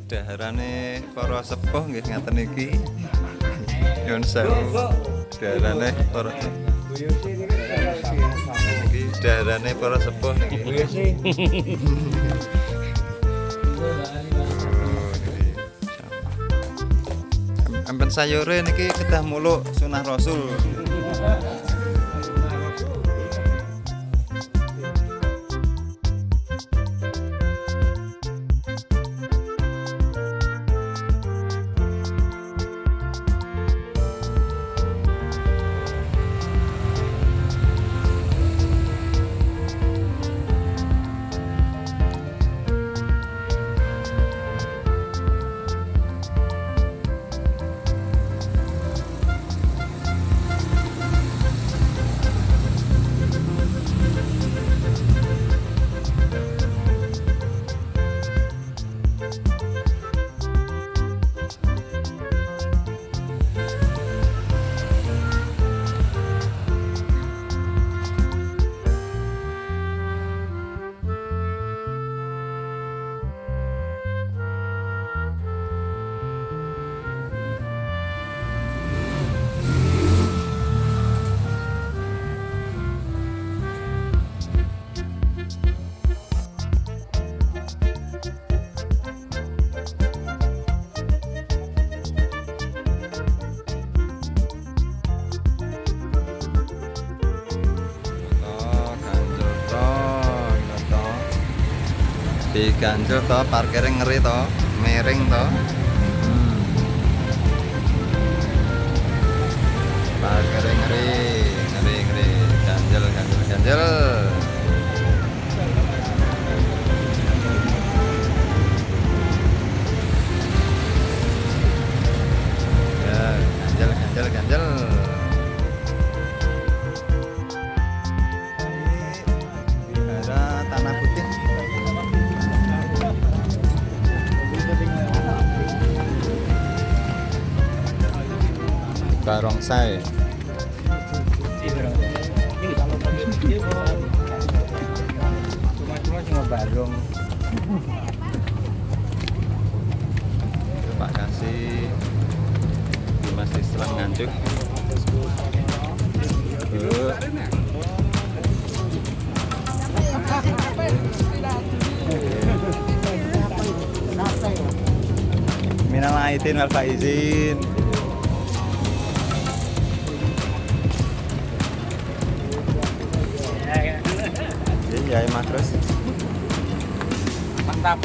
Daharane para sepuh nggih ngaten iki. Nyuwun sewu. Daharane para iki daharane para sepuh niki. Ampen sayure niki kedah muluk sunah Rasul. Diganjel to, parkire ngeri to, miring to. Parkire ngeri, ganjel. Ya, ganjel. Ada tanah putih. Barongsai. Cuma barong. Pak kasih masih selang nganjuk. Minal aidin wal faizin. Ya, Mas Terus. Mantap.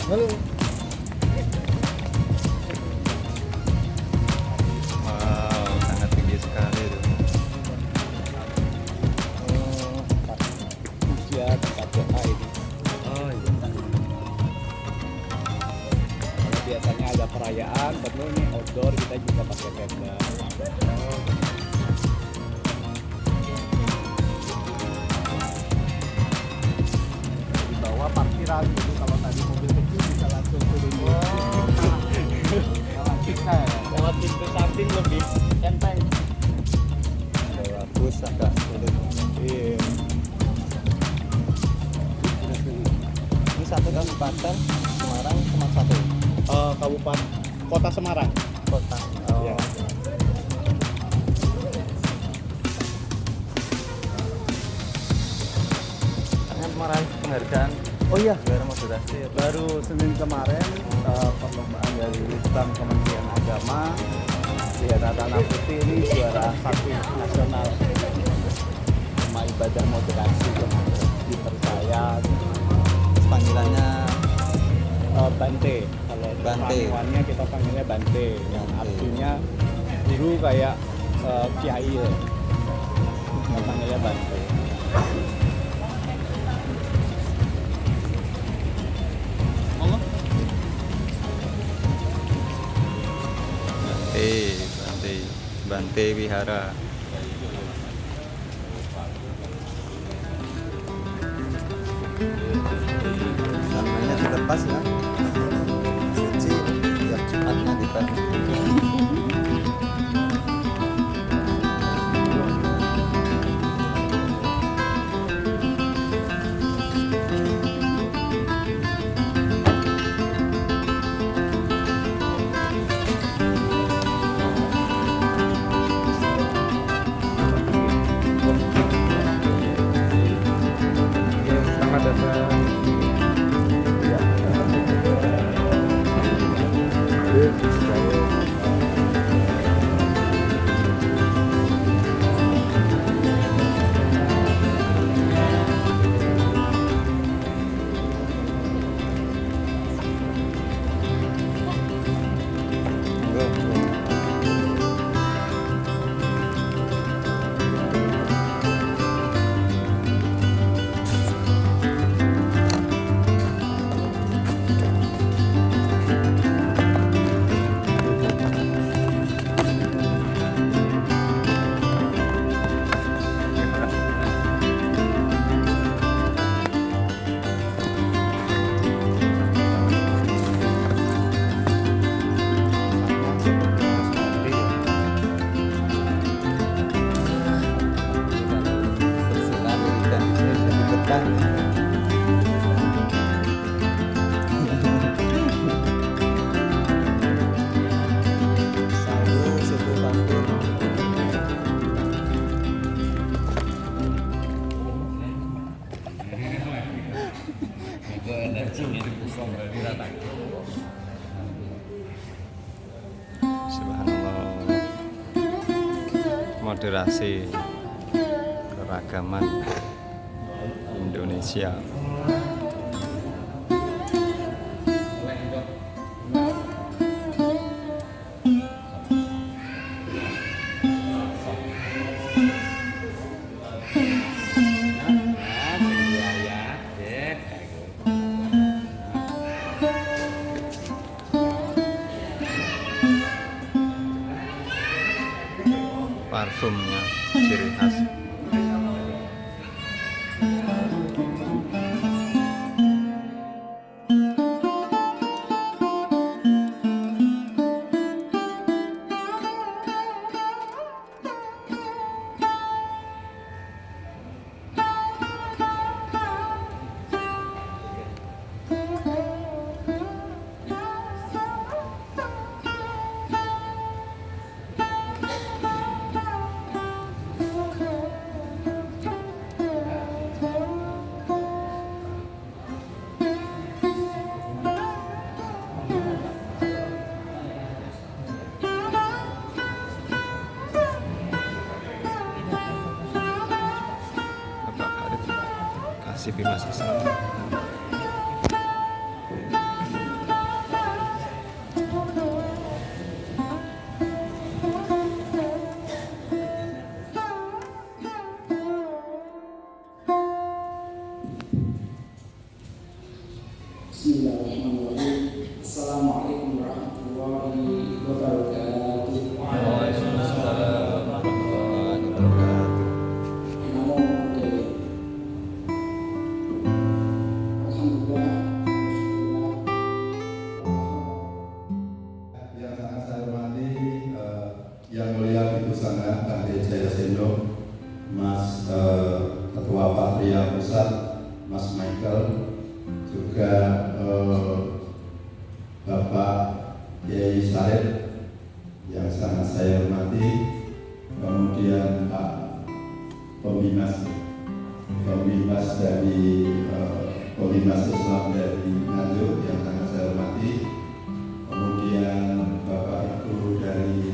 Halo. Wow, sangat tinggi sekali itu. Usia tempat doa ini. Oh iya. Kalau biasanya ada perayaan, perlu nih outdoor kita juga pakai tenda. Di bawah parkiran gitu, kalau tadi mobil kecil bisa langsung turun. Lewat pintu samping lebih enteng. Lewat bus agak sulit. Iya. Ini satu kabupaten Semarang cuma satu. Kabupaten Kota Semarang. Kota. Oh. Iya. Sangat meraih penghargaan. Oh iya, Juara moderasi. baru Senin kemarin perlombaan dari Litbang Kementerian Agama di Tanah Putih ini juara 1 nasional sama ibadah moderasi yang dipercaya Panggilannya Bante. Kalau Bante. panggilannya kita panggilnya Bante, yang artinya guru kayak kiai ya. Kita panggilnya Bante. Bante Wihara. Namanya dilepas ya. Suci tiap Jumatnya di kan. Sawu suku satu. Subhanallah. Moderasi keragaman Indonesia. Parfumnya ciri khas. Kasih bebas Islam. Bismillahirrahmanirrahim. Assalamualaikum warahmatullahi wabarakatuh. Waalaikumsalam warahmatullahi wabarakatuh. Namo Buddhaya. Alhamdulillah. Yang sangat saya hormati Yang Mulia Ibu Sangga Bante Jaya Seno, Mas Ketua Patria Pusat, Mas Michael, juga Bapak Kiai Sarip yang sangat saya hormati, kemudian Pak Pembimas dari Pembimas Islam dari Nganjuk yang sangat saya hormati, kemudian Bapak Ibu dari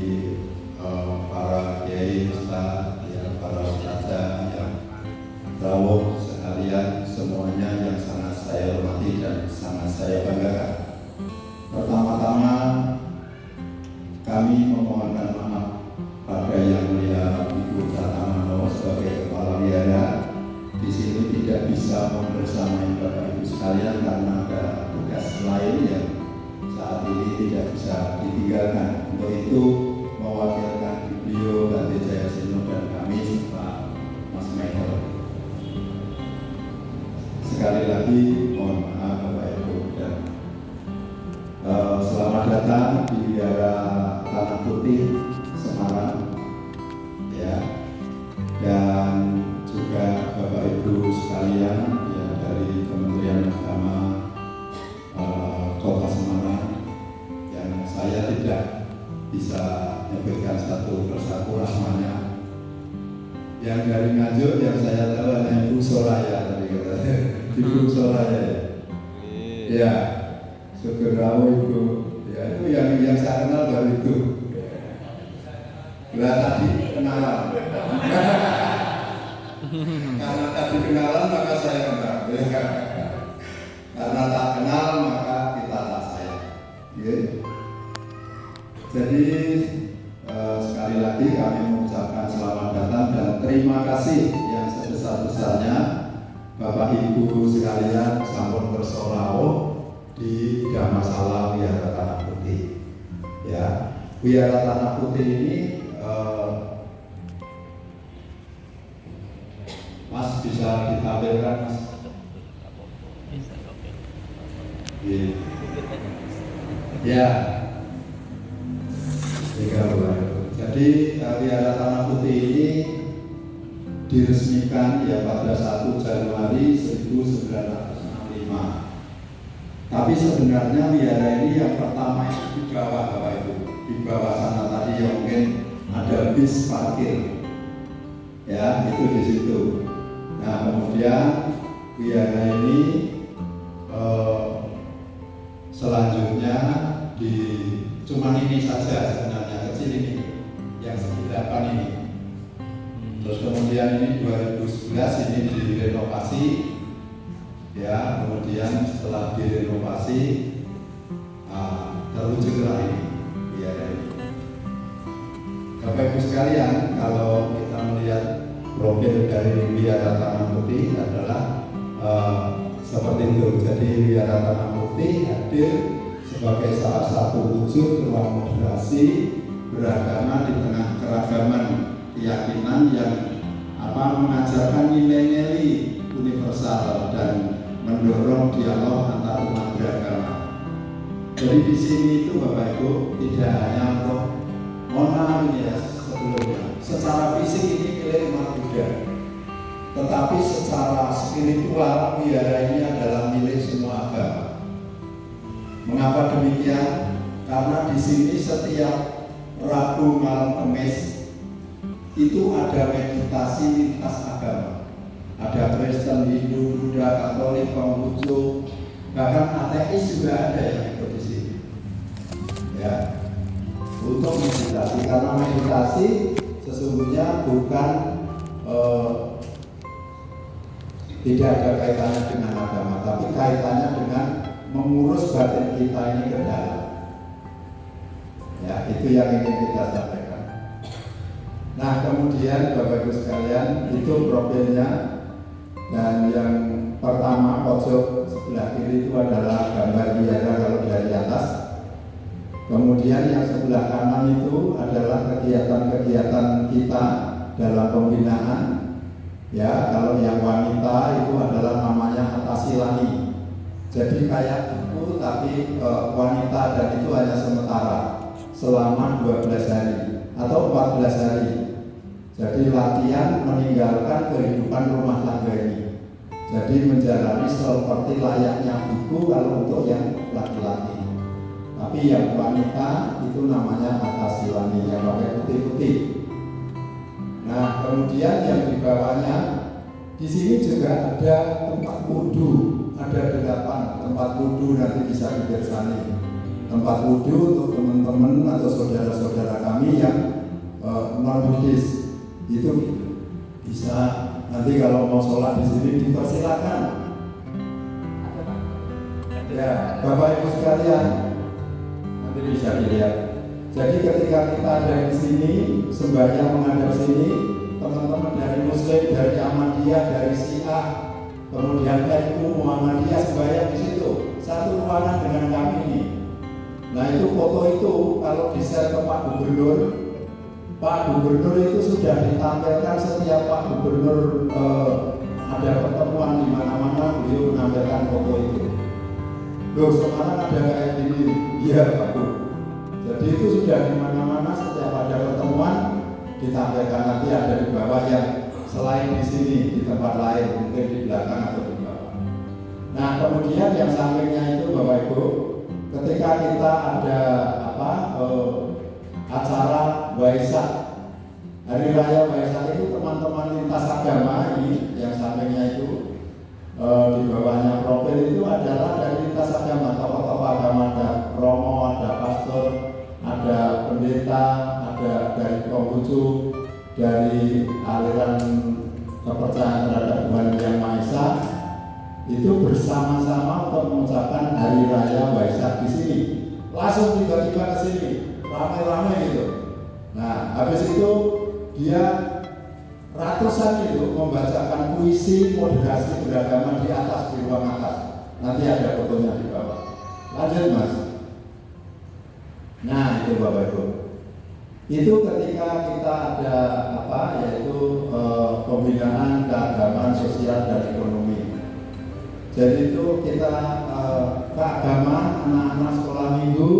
para kiai ustaz, ya, para ustazah yang rawuh sekalian, semuanya yang sangat saya hormati dan sangat saya banggakan. Pertama-tama kami memohonkan maaf pada Yang Mulia Ibu Pratamano sebagai Kepala Wihara di sini tidak bisa membersamai Bapak Ibu sekalian karena ada tugas lain yang saat ini tidak bisa ditinggalkan. Untuk itu mewakilkan beliau Bante Jaya Seno dan kami serta Mas Michael. Sekali lagi mohon maaf Bapak Ibu dan selamat datang di Wihara Tanah Putih Semarang, ya, dan juga Bapak Ibu sekalian ya dari Kementerian Agama Kota Semarang yang saya tidak bisa menyebutkan satu persatu namanya. Yang dari Nganjuk yang saya tahu hanya Ibu Soraya tadi katanya. Ibu Soraya ya. Ya, segera Ibu. Ya itu yang saya kenal baru itu. Lah tadi kenalan. Karena tadi kenalan maka saya kenal. Ya. Karena tak kenal maka kita tak sayang. Ya. Jadi sekali lagi kami mengucapkan selamat datang dan terima kasih yang sebesar-besarnya Bapak Ibu sekalian sampun kersa rawuh di Dhammasala Wihara Tanah Putih. Ya, Wihara Tanah Putih ini Mas bisa ditampilkan Mas? Ya. Jadi Wihara Tanah Putih ini diresmikan diresmikan ya pada 1 Januari 1965. Tapi sebenarnya wihara ini yang pertama itu di bawah Bapak Ibu, di bawah sana tadi yang mungkin ada bis parkir, ya itu di situ. Nah kemudian wihara ini selanjutnya cuman ini saja sebenarnya, kecil ini yang segi 8 ini. Terus kemudian ini 2011 ini direnovasi, ya kemudian setelah direnovasi terwujudlah ini wihara ini. Bapak Ibu sekalian, kalau kita melihat profil dari Wihara Tanah Putih adalah seperti itu. Jadi Wihara Tanah Putih hadir sebagai salah satu wujud ruang moderasi beragama di tengah keragaman keyakinan yang mengajarkan nilai-nilai universal dan mendorong dialog antar umat beragama. Jadi di sini itu Bapak Ibu tidak hanya untuk ya sebelumnya, secara fisik ini milik umat Buddha, tetapi secara spiritual wihara ini adalah milik semua agama. Mengapa demikian? Karena di sini setiap Rabu malam Kamis itu ada meditasi lintas agama. Ada Kristen, Hindu, Buddha, Katolik, Konghucu, bahkan ateis juga ada yang ikut di sini. Ya, untuk meditasi, karena meditasi sesungguhnya bukan tidak ada kaitannya dengan agama, tapi kaitannya dengan mengurus batin kita ini ke dalam. Ya, itu yang ingin kita sampaikan. Nah, kemudian Bapak Ibu sekalian, itu profilnya. Dan yang pertama pojok sebelah kiri itu adalah gambar wihara kalau dari atas. Kemudian yang sebelah kanan itu adalah kegiatan-kegiatan kita dalam pembinaan. Ya, kalau yang wanita itu adalah namanya Atasilani. Jadi kayak itu tapi wanita, dan itu hanya sementara selama 12 hari atau 14 hari. Jadi latihan meninggalkan kehidupan rumah tangga ini. Jadi menjalani seperti layaknya biku kalau untuk yang laki-laki. Tapi yang wanita itu namanya Atasilani, yang pakai putih-putih. Nah, kemudian yang di bawahnya di sini juga ada tempat wudhu, ada 8 tempat wudhu, nanti bisa dibersani. Tempat wudhu untuk teman-teman atau saudara-saudara kami yang non-Buddhis. Itu bisa nanti kalau mau sholat di sini dipersilakan. Ya, Bapak Ibu sekalian, nanti bisa dilihat. Jadi ketika kita ada di sini sembahyang menghadap sini, teman-teman dari Muslim, dari Ahmadiyah, dari Syiah, kemudian NU, Muhammadiyah sembahyang di situ, satu ruangan dengan kami ini. Nah itu foto itu kalau di-share ke Pak Gubernur itu sudah ditampilkan setiap Pak Gubernur ada pertemuan di mana-mana, beliau menampilkan foto itu. Loh, sekarang ada kayak gini, iya Pak Gubernur. Jadi itu sudah di mana-mana, setiap ada pertemuan ditampilkan. Nanti ada di bawah yang selain di sini, di tempat lain, mungkin di belakang atau di bawah. Nah kemudian yang sampingnya itu Bapak Ibu, ketika kita ada acara Waisak, Hari Raya Waisak itu teman-teman lintas agama ini yang sampingnya itu di bawahnya profil itu adalah dari lintas agama, tokoh-tokoh agama, ada romo, ada pastor, ada pendeta, ada dari Konghucu, dari aliran kepercayaan terhadap Tuhan Yang Maha Esa, itu bersama-sama untuk mengucapkan Hari Raya Waisak di sini. Langsung tiba-tiba ke sini, rame-rame gitu. Nah, habis itu dia ratusan itu membacakan puisi moderasi beragama di atas, di ruang atas. Nanti ada fotonya di bawah. Lanjut Mas. Nah itu Bapak Ibu. Itu ketika kita ada yaitu pembinaan keagamaan, sosial dan ekonomi. Jadi itu kita keagamaan, anak-anak sekolah minggu,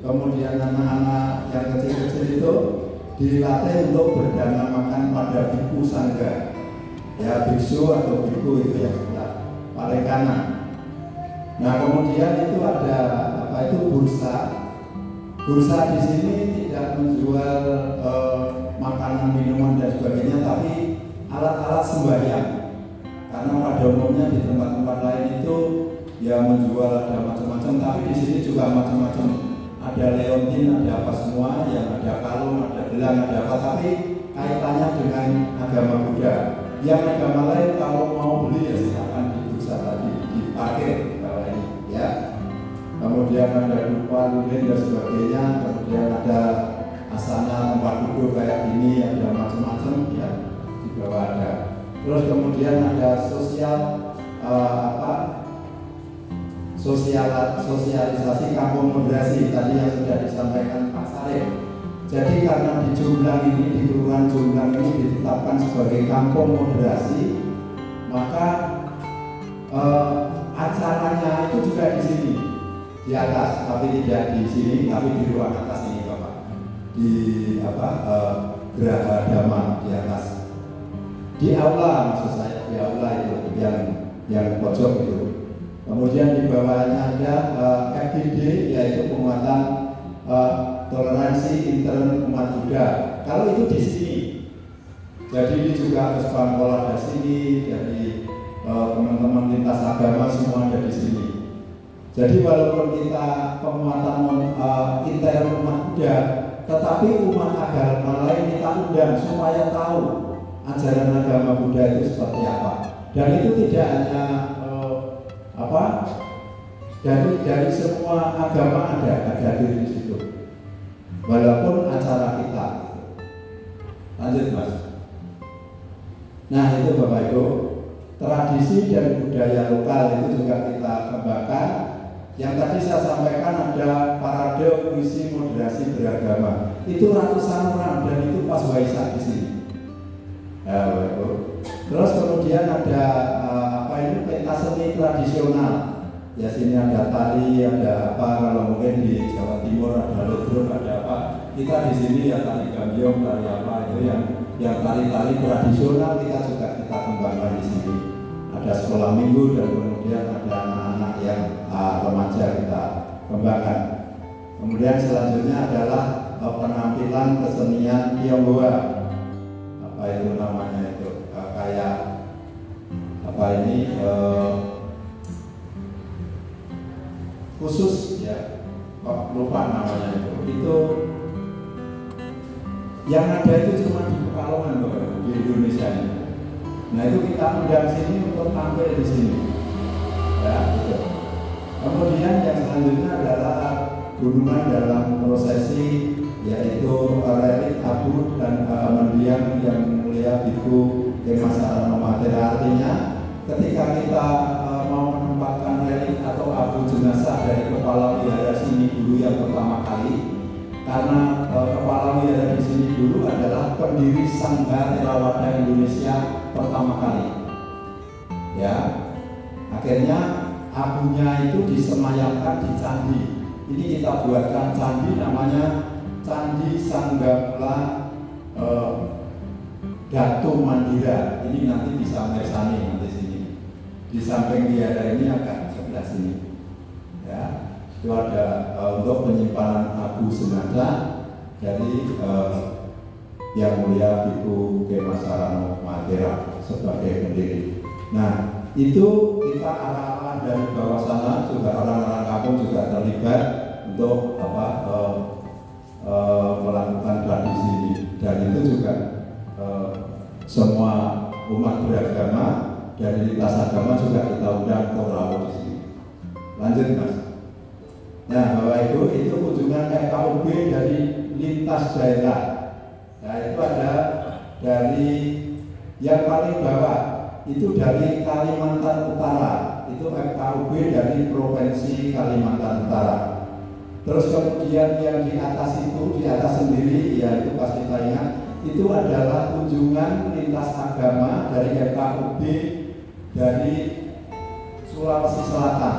kemudian anak-anak yang kecil-kecil itu dilatih untuk berdana makan pada biku sangga. ya biksu atau biku itu yang sebelah paling kanan. Nah kemudian itu ada apa itu bursa. Bursa di sini tidak menjual makanan, minuman dan sebagainya, tapi alat-alat sembahyang. Karena pada umumnya di tempat-tempat lain itu ya menjual ada macam-macam, tapi di sini juga macam-macam. Ada leontin, ada apa semua, yang ada kalung, ada gelang, ada apa, tapi kaitannya dengan agama Buddha. Yang agama lain kalau mau beli ya silakan di bursa tadi, dipakai bawah ini, ya. Kemudian ada dupa, lilin dan sebagainya. Kemudian ada asana tempat duduk kayak gini, ada macam-macam, ya di bawah ada. Terus kemudian ada sosialisasi kampung moderasi tadi yang sudah disampaikan Pak Sarif. Jadi karena di Jomblang ini, di Kelurahan Jomblang ini ditetapkan sebagai kampung moderasi, maka acaranya itu juga di sini, di atas, tapi tidak di sini, tapi di ruang atas ini Bapak, di Geraha Dhamma di atas, di aula, maksud saya di aula itu yang pojok itu. Kemudian di bawahnya ada FGD, yaitu penguatan toleransi intern umat Buddha. Kalau itu di sini, jadi ini juga ada sekolah di sini, jadi teman-teman lintas agama semua ada di sini. Jadi walaupun kita penguatan intern umat Buddha, tetapi umat agama lain kita undang supaya tahu ajaran agama Buddha itu seperti apa. Dan itu tidak hanya dari semua agama ada di situ. Walaupun acara kita. Lanjut Mas. Nah itu Bapak Ibu, tradisi dan budaya lokal itu juga kita kembangkan. Yang tadi saya sampaikan ada parade puisi moderasi beragama. Itu ratusan orang dan itu pas Waisak di sini. Ya Bapak Ibu. Terus kemudian ada pentas seni tradisional. Ya sini ada tari, ada apa, kalau mungkin di Jawa Timur ada ludruk, ada apa. Kita di sini ya tari gambiong, tari apa itu yang tari-tari tradisional kita kembangkan di sini. Ada sekolah minggu dan kemudian ada anak-anak yang remaja kita kembangkan. Kemudian selanjutnya adalah penampilan kesenian Tionghoa. Apa itu namanya itu? Kayak apa ini? Khusus ya, lupa namanya itu yang ada itu cuma di Pekalongan di Indonesia ini. Nah itu kita undang sini untuk tampil di sini ya gitu. Kemudian yang selanjutnya adalah gunungan dalam prosesi, yaitu relik abu dan mendiang yang mulia Biku Kemasarana Matera. Artinya ketika kita mau menempatkan relik atau abu jenazah dari kepala wihara sini dulu yang pertama kali, karena kepala wihara di sini dulu adalah pendiri Sangha Theravada Indonesia pertama kali. Ya, akhirnya abunya itu disemayamkan di candi. Ini kita buatkan candi namanya Candi Sanggamula Datu Mandira. Ini nanti bisa meresani nanti sini. Di samping wihara ini agak sebelah sini. Ya, itu ada untuk penyimpanan abu jenazah dari yang mulia Biku Kemasarana Matera sebagai pendiri. Nah, itu kita arah-arah dari bawah sana juga orang-orang kampung juga terlibat untuk melakukan tradisi ini. Dan itu juga semua umat beragama dari lintas agama juga kita undang untuk rawuh di sini. Lanjut Mas. Nah Bapak Ibu, itu kunjungan FKUB dari lintas daerah. Nah itu ada dari yang paling bawah itu dari Kalimantan Utara, itu FKUB dari Provinsi Kalimantan Utara. Terus kemudian yang di atas itu, di atas sendiri, ya itu pasti kita ingat, itu adalah kunjungan lintas agama dari FKUB dari Sulawesi Selatan,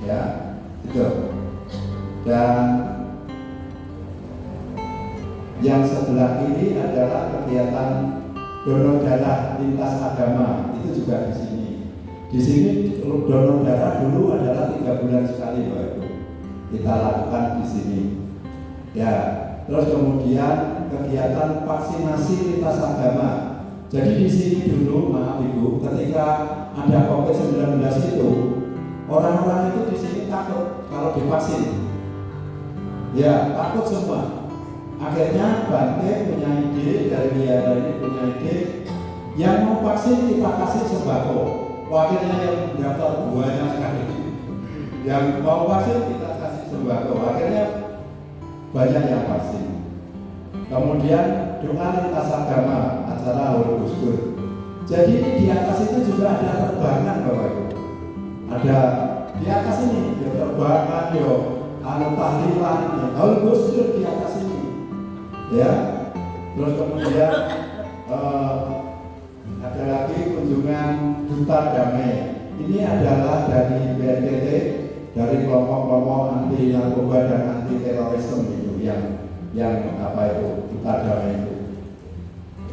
ya itu. Dan yang sebelah kiri adalah kegiatan donor darah lintas agama itu juga di sini. Di sini donor darah dulu adalah 3 bulan sekali, Bapak Ibu. Kita lakukan di sini. Ya, terus kemudian kegiatan vaksinasi lintas agama. Jadi di sini dulu, maaf Ibu, ketika ada COVID-19 itu, orang-orang itu di sini takut kalau divaksin. Ya, takut semua. Akhirnya Bante punya ide, dari Wihara ini punya ide, yang mau vaksin kita kasih sembako. Wakilnya yang daftar banyak sekali. Yang mau vaksin kita kasih sembako. Akhirnya banyak yang vaksin. Kemudian doa lintas agama, acara Haul Gusdur. Jadi di atas itu juga ada terbangan, Bapak Ibu. Ada di atas ini, ya terbangan, ya tahlilan, ya Haul Gusdur di atas ini. Ya, terus kemudian ada lagi kunjungan duta damai. Ini adalah dari BNPT, dari kelompok-kelompok anti narkoba dan anti terorisme itu yang apa itu duta damai itu.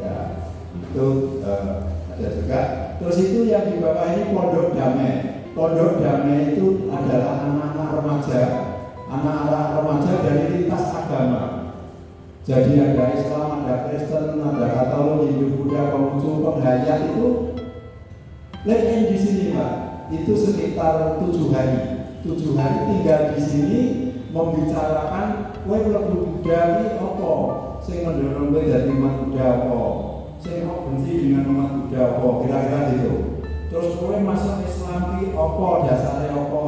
Ya, itu ada juga. Terus itu yang di bawah ini pondok damai. Pondok damai itu adalah anak-anak remaja dari lintas agama. Jadi ada Islam, ada Kristen, ada Katolik, Hindu, Buddha, Konghucu, penghayat itu lain di sini, Pak. Itu sekitar 7 hari. 7 hari tinggal di sini membicarakan kowe mlebu Buddha iki apa? Sing mendorong kowe dadi umat Buddha apa? Sing kok benci dengan umat Buddha apa? Kira-kira gitu. Terus kowe masuk Islam iki apa? Dasare apa?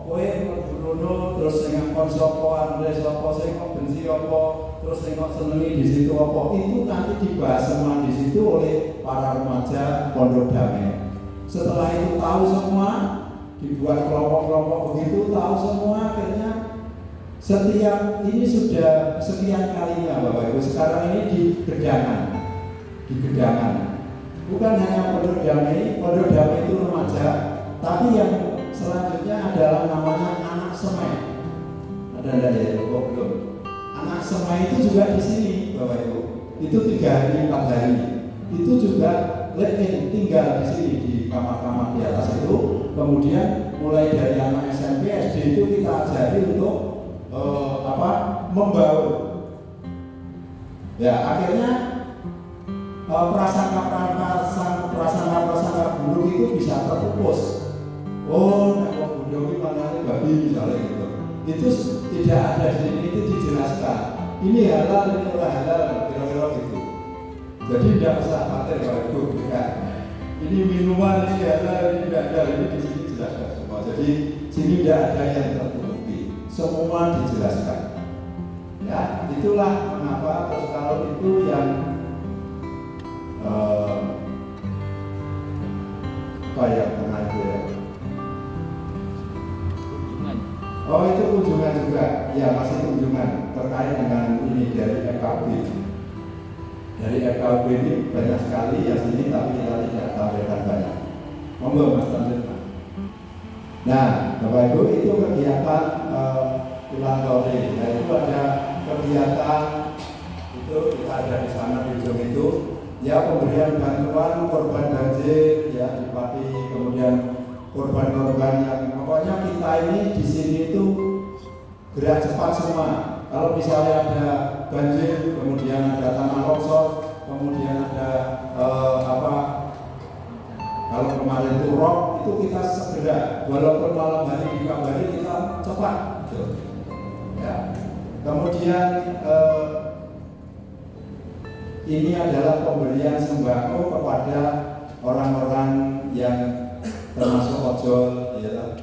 Kowe mlebu rono terus sing ngakon sapa, andre sapa, sing kok benci apa? Terus tengok senengi di situ apa? Itu nanti dibahas semua di situ oleh para remaja pondok damai. Setelah itu tahu semua, dibuat kelompok-kelompok begitu, tahu semua, akhirnya setiap ini sudah sekian kalinya, Bapak Ibu. Sekarang ini di Gedangan. Bukan hanya pondok damai itu remaja, tapi yang selanjutnya adalah namanya anak semai. Ada ya, belum? Anak semai itu juga di sini, Bapak Ibu. Itu 3 hari 4 hari. Itu juga lain tinggal di sini di kamar-kamar di atas itu. Kemudian mulai dari anak SMP, SD itu kita ajari untuk membaur. Ya, akhirnya prasangka buruk itu bisa terpupus. Oh, nek bodoh iki manane babi misalnya gitu. Itu tidak ada di sini, itu dijelaskan. Ini halal, ini ora halal, kira-kira gitu. Jadi tidak usah khawatir kalau itu bukan. Ini minuman, ini halal, ini tidak halal, ini di sini dijelaskan semua. Jadi sini tidak ada yang tertutupi, semua dijelaskan. Ya, itulah mengapa. Terus kalau itu yang apa ya tengah itu ya? Oh, itu kunjungan juga, ya masih kunjungan terkait dengan ini dari FKB. Dari FKB ini banyak sekali ya sini, tapi kita tidak tampilkan banyak. Monggo Mas lanjutkan. Nah, Bapak Ibu, itu kegiatan ulang tahun ini. Nah, itu ada kegiatan itu kita ada di sana di ujung itu. Ya, pemberian bantuan korban banjir, ya di Pati, kemudian korban-korban yang pokoknya kita ini di sini itu gerak cepat semua. Kalau misalnya ada banjir, kemudian ada tanah longsor, kemudian ada kalau kemarin itu rob, itu kita segera, walaupun malam hari dikabari kita cepat. Gitu. Ya. Kemudian ini adalah pemberian sembako kepada orang-orang yang termasuk ojol, ya,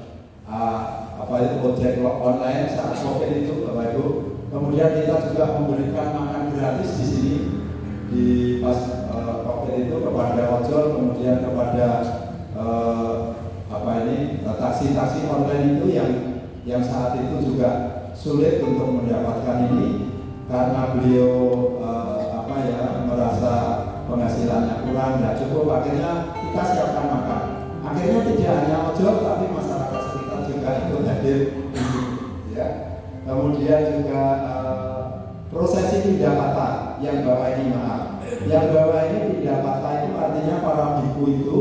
ojek online saat COVID itu, Bapak Ibu. Kemudian kita juga memberikan makan gratis di sini di pas COVID itu kepada ojol, kemudian kepada taksi-taksi online itu yang saat itu juga sulit untuk mendapatkan ini karena beliau merasa penghasilannya kurang, tidak cukup, akhirnya kita siapkan makan. Akhirnya tidak hanya ojol tapi masyarakat sekitar juga ikut hadir di sini, ya. Kemudian juga prosesi pindah patah yang bawah ini, maaf, yang bawah ini pindah patah artinya para biku itu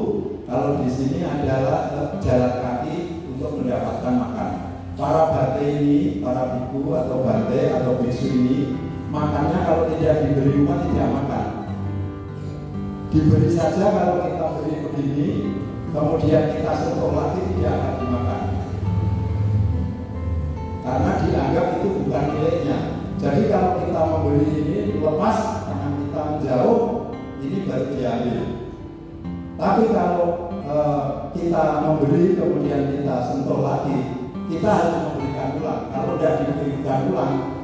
kalau di sini adalah jalan kaki untuk mendapatkan makan. Para bante ini, para biku atau bante atau biksu ini makannya kalau tidak diberi rumah tidak makan. Diberi saja kalau kita beri begini, kemudian kita sentuh lagi tidak akan dimakan. Karena dianggap itu bukan miliknya. Jadi kalau kita memberi ini lepas, tangan kita menjauh, ini baru diambil. Tapi kalau kita memberi kemudian kita sentuh lagi, kita harus memberikan ulang. Kalau tidak diberikan ulang,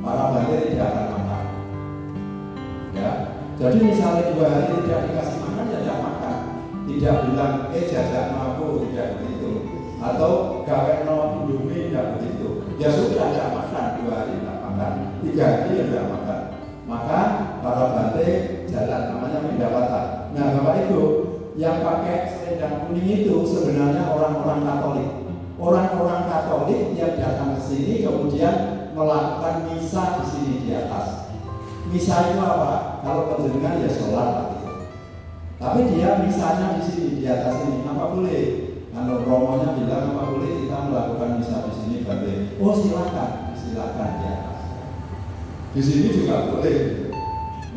para bante tidak akan makan. Ya, jadi misalnya 2 hari tidak dikasih makan, ya tidak makan. Tidak bilang, jajak aku, tidak begitu. Atau gawe no indomie, tidak begitu. Ya sudah tidak makan 2 hari tidak makan, 3 hari ya tidak makan. Maka para bante jalan, namanya Mindapata. Nah Bapak Ibu, yang pakai selendang kuning itu sebenarnya orang-orang Katolik. Orang-orang Katolik yang datang ke sini kemudian melakukan misa di sini di atas. Misa itu apa? Kalau penjenengan ya sholat gitu. Tapi dia misanya di sini di atas ini, apa boleh? Kalau romonya bilang apa boleh kita melakukan misa di sini Bante? Oh silakan, silakan di atas. Di sini juga boleh.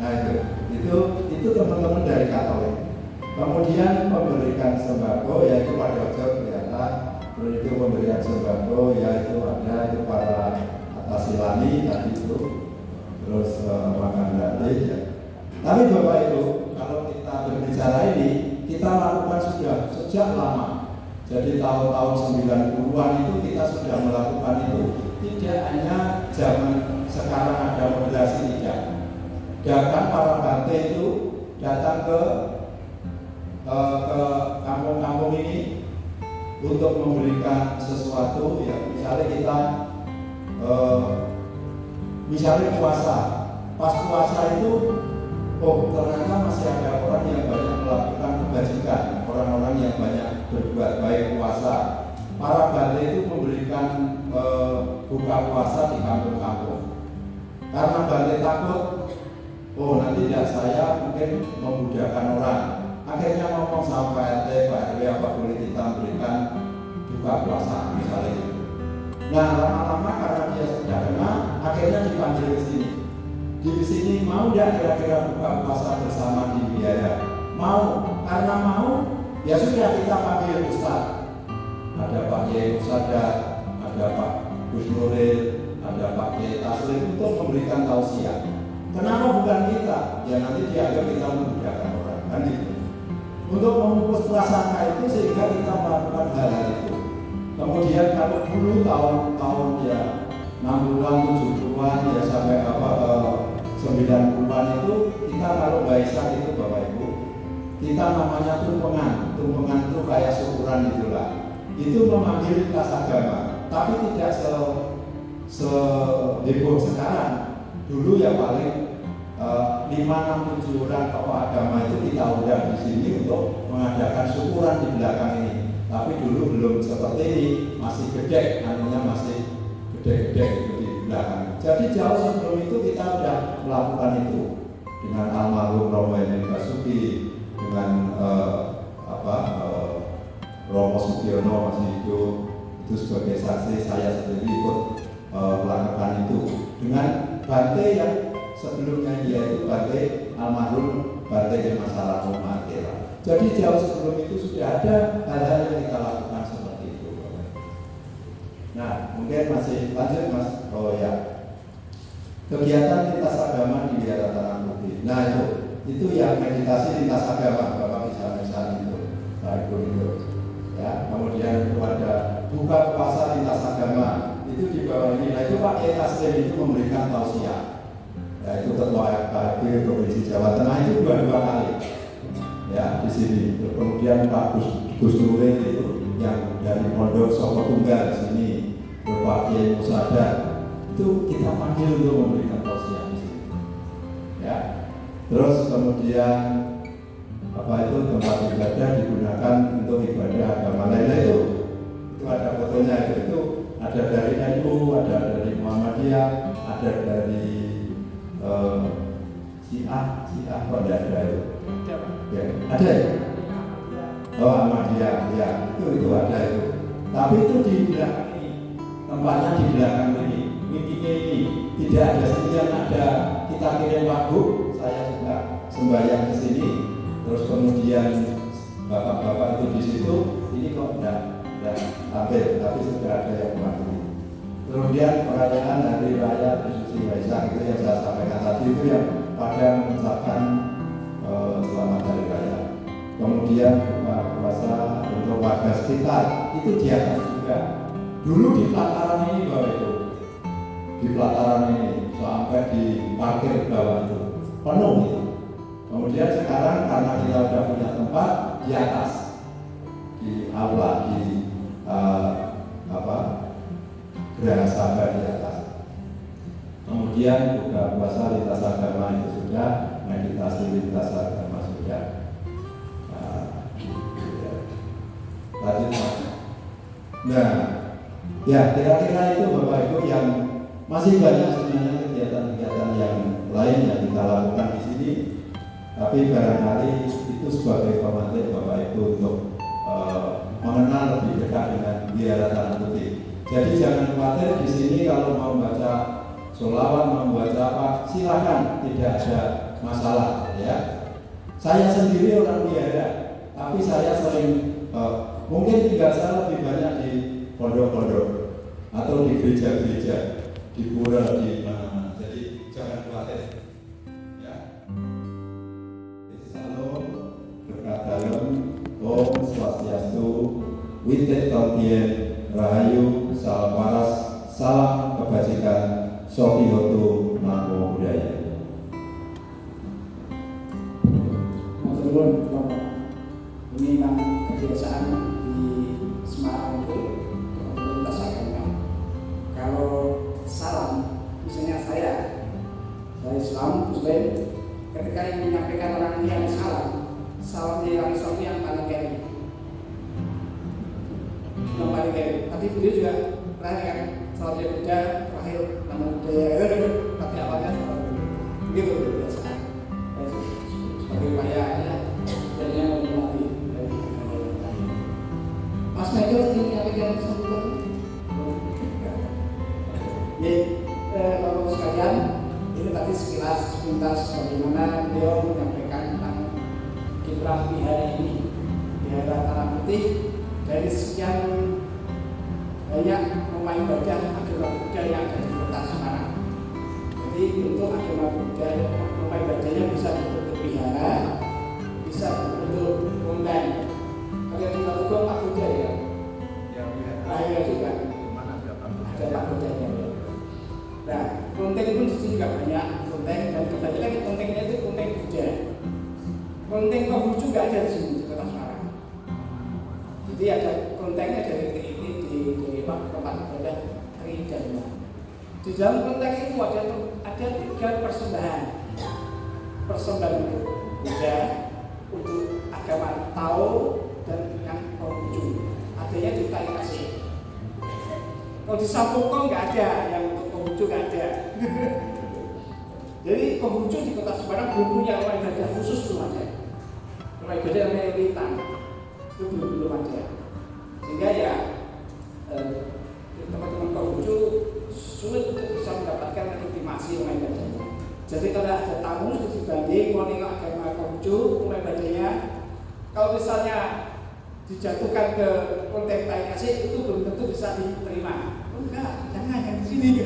Nah itu teman-teman dari Katolik. Kemudian memberikan sembako yaitu pada waktu kelihatan. Terus itu pemberian sembako yaitu ada itu para atasilani tadi itu. Terus makan gratis ya. Tapi Bapak Ibu, kalau kita berbicara ini, kita lakukan sudah sejak lama. Jadi tahun-tahun 90-an itu kita sudah melakukan itu. Tidak hanya zaman sekarang ada moderasi, tidak. Bahkan para bante itu datang ke kampung-kampung ini untuk memberikan sesuatu ya. Misalnya kita misalnya puasa, pas puasa itu, ternyata masih ada orang yang banyak melakukan kebajikan, orang-orang yang banyak berbuat baik puasa. Para bante itu memberikan buka puasa di kampung-kampung. Karena bante takut, nanti tidak saya mungkin memudahkan orang. Akhirnya ngomong sama Pak RT, Pak RW, apa boleh kita berikan buka puasa misalnya itu. Nah lama-lama karena dia sudah kenal, akhirnya dipanggil ke sini. Di sini mau tidak kira-kira buka puasa bersama di biaya? Mau, karena mau, ya sudah kita panggil Ustaz. Ada Pak Yai Ustadzah, ada Pak Gus Nuril, ada Pak Yai Taslim untuk memberikan tausiah. Kenapa bukan kita? Ya nanti dianggap kita memudahkan orang, kan gitu. Untuk memutus prasangka itu sehingga kita melakukan hal-hal itu. Kemudian kalau dulu tahun-tahun ya 60-an, 70-an ya sampai 90-an itu kita kalau Waisak itu Bapak Ibu, kita namanya tumpengan itu kayak syukuran itulah. Itu memanggil kelas agama, tapi tidak heboh sekarang. Dulu ya paling 5, 6, 7 orang tokoh agama itu kita undang di sini untuk mengadakan syukuran di belakang ini. Tapi dulu belum seperti ini, masih gede, namanya masih gede-gede itu di belakang. Jadi jauh sebelum itu kita sudah melakukan itu dengan almarhum Romo Emin Basuki, dengan Romo Sugiono masih hidup, itu sebagai saksi saya sendiri ikut melakukan itu dengan Bante yang sebelumnya dia itu Bante almarhum Bante di masalah Matera. Jadi jauh sebelum itu sudah ada hal-hal yang kita lakukan seperti itu. Nah, mungkin masih lanjut Mas. Oh ya, kegiatan lintas agama di Wihara Tanah Putih. Nah itu yang meditasi lintas agama, Bapak bisa misalnya itu, Pak Ibu itu. Ya, kemudian itu ada buka puasa lintas agama. Itu di bawah ini. Nah itu Pak Yai Taslim itu memberikan tausiah. Ya itu Ketua FKB Provinsi Jawa Tengah itu 2 kali. Ya di sini. Kemudian Pak Gus Nuril itu yang dari Pondok Soko Tunggal sini, Pak Yai Musada itu kita panggil untuk memberikan tausiah di sini. Ya. Terus kemudian apa itu tempat ibadah digunakan untuk ibadah agama lain itu ada fotonya itu ada dari NU, ada dari Muhammadiyah, ada dari Syiah pada ada itu. Ya, ada ya? Oh, Ahmadiyah, ya itu ada itu. Tapi itu di belakang ini, tempatnya di belakang ini, mimpinya ini tidak ada sekian ada kita kirim lagu, saya juga sembahyang ke sini, terus kemudian bapak-bapak itu di situ, ini kok enggak tampil, tapi sudah ada yang mewakili. Kemudian perayaan hari raya Trisuci Waisak itu yang saya sampaikan tadi itu yang pada mengucapkan selamat hari raya. Kemudian buka puasa untuk warga sekitar itu di atas juga. Dulu di pelataran ini Bapak Ibu, di pelataran ini sampai di parkir bawah itu penuh itu. Kemudian sekarang karena kita sudah punya tempat di atas, di aula, di Geraha Sabah di atas. Kemudian buka puasa lintas agama itu sudah, meditasi lintas agama sudah. Nah, ya kira-kira itu Bapak Ibu yang masih banyak sebenarnya kegiatan-kegiatan yang lain yang kita lakukan di sini. Tapi barangkali itu sebagai pemantik Bapak Ibu untuk mengenal lebih dekat dengan Wihara Tanah Putih. Jadi jangan khawatir di sini kalau mau baca sholawat, mau baca apa, silakan, tidak ada masalah ya. Saya sendiri orang Wihara, tapi saya sering mungkin tinggal saya lebih banyak di pondok-pondok atau di gereja-gereja, di pura, di mana-mana. Jadi jangan khawatir. Ya. Salam berkat dalam Om Swastiastu, Witet Tolkien, Rahayu, Salam Waras, Salam Kebajikan, Sotihotu, Namo Buddhaya. Turun kelompok ini memang kebiasaan di Semarang itu lintas agama. Kalau salam, misalnya saya Islam, Muslim, ketika yang menyampaikan orang yang salam yang sesuatu yang paling kiri, yang paling kiri. Tadi beliau juga terakhir kan salam yang Buddha, terakhir nama Buddha, tapi awalnya begitu biasa. Sebagai upaya dan yang menikmati dari Mas Michael ingin menyampaikan sesuatu. Bapak sekalian, ini tadi sekilas sepintas bagaimana beliau menyampaikan tentang kiprah wihara ini, Wihara Tanah Putih, dari sekian banyak rumah ibadah agama Buddha yang ada di kota Semarang. Jadi untuk agama Buddha, rumah ibadahnya bisa berbentuk wihara, bisa berbentuk konten. Kalian tinggal juga Pak Buddha ya? Lahir juga. Ada Pak Buddha ya. Nah, konten pun di sini juga banyak konten dan kebanyakan kontennya itu konten Buddha. Konten Konghucu juga ada di sini di kota Semarang. Jadi ada kontennya dari ini di tempat ibadah Tridharma. Di dalam konten itu ada 3 persembahan. Persembahan untuk Buddha, untuk agama Tao, dan yang Konghucu. Adanya di Tali Kasih. Kalau di Sampokong nggak ada, yang untuk Konghucu nggak ada. Jadi Konghucu di kota Semarang belum punya rumah ibadah khusus, belum ada. Rumah ibadah namanya Litan itu belum ada. Sehingga ya teman-teman Konghucu sulit untuk bisa mendapatkan legitimasi rumah ibadahnya. Jadi kalau ada tamu dibanding mau nengok agama Konghucu rumah ibadahnya, kalau misalnya dijatuhkan ke konten Tali Kasih itu belum tentu bisa diterima. Oh enggak, jangan yang di sini.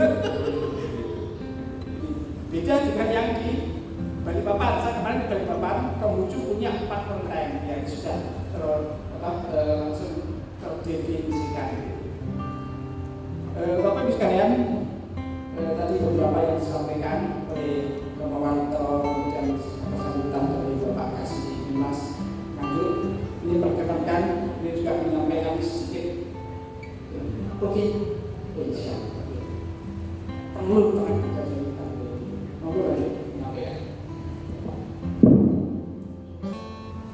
Beda dengan yang di Balikpapan. Saya kemarin di Balikpapan, Konghucu punya 4 konten yang sudah langsung terdefinisikan. Bapak Ibu sekalian, tadi beberapa yang disampaikan oleh Bapak Wanto dan sambutan dari Bapak Kasih Dimas Nganjuk. Ini perkenalkan, ini juga menyampaikan sedikit. Oke, siap. Perlu tangan kita jadi ngobrol aja.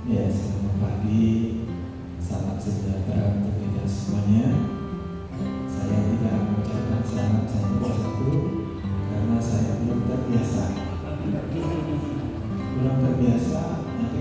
Ya, selamat pagi, salam sejahtera untuk kita semuanya. Saya tidak mengucapkan selamat 1 karena saya belum terbiasa. Nanti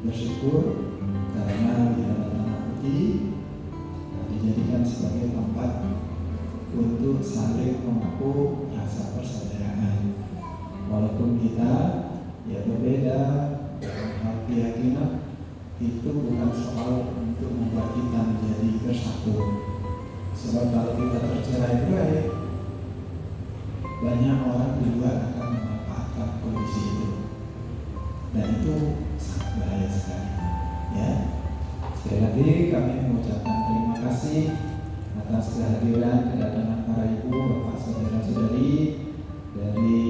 bersyukur karena Wihara Tanah Putih dijadikan sebagai tempat untuk saling memupuk rasa persaudaraan. Walaupun kita ya berbeda dalam hal keyakinan, itu bukan soal untuk membuat kita menjadi bersatu. Sebab kalau kita tercerai-berai, banyak orang di luar akan memanfaatkan kondisi itu, dan itu sangat bahaya sekali. Ya, sekali lagi kami mengucapkan terima kasih atas kehadiran kedatangan para ibu, bapak, saudara-saudari dari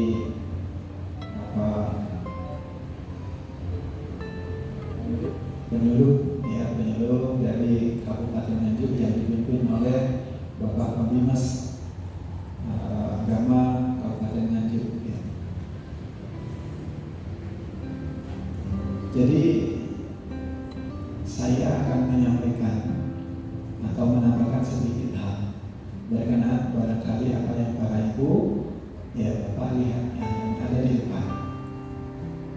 penyuluh dari Kabupaten Nganjuk yang dipimpin oleh Bapak Pembimas Agama Kabupaten Nganjuk. Ya. Jadi saya akan menyampaikan atau menambahkan sedikit hal berkenaan barangkali apa yang para ibu ya bapak lihat yang ada di depan.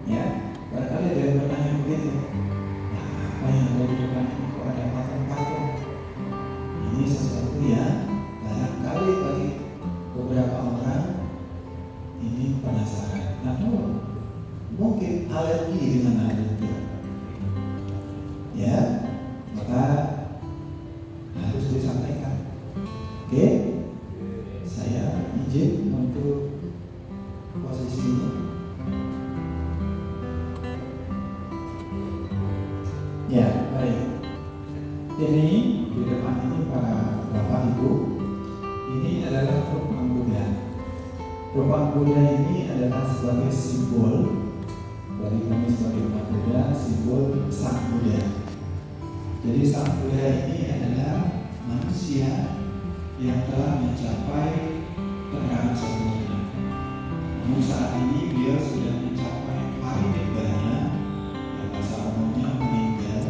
Ya, barangkali ada yang bertanya begitu. Apa yang ada di depan ini kok ada patung-patung? Ini sesuatu yang barangkali bagi beberapa orang ini penasaran atau mungkin alergi dengan hal itu. Ya, maka harus disampaikan. Oke, saya izin untuk posisinya. Ya, baik. Ini di depan ini para bapak ibu, ini adalah Rupang Buddha. Rupang Buddha ini adalah sebagai simbol dari kami sebagai umat Buddha, simbol Sang Buddha. Jadi Sang Buddha ini adalah manusia yang telah mencapai terang sempurna. Namun saat ini beliau sudah mencapai parinibbana, yang bahasa umumnya meninggal,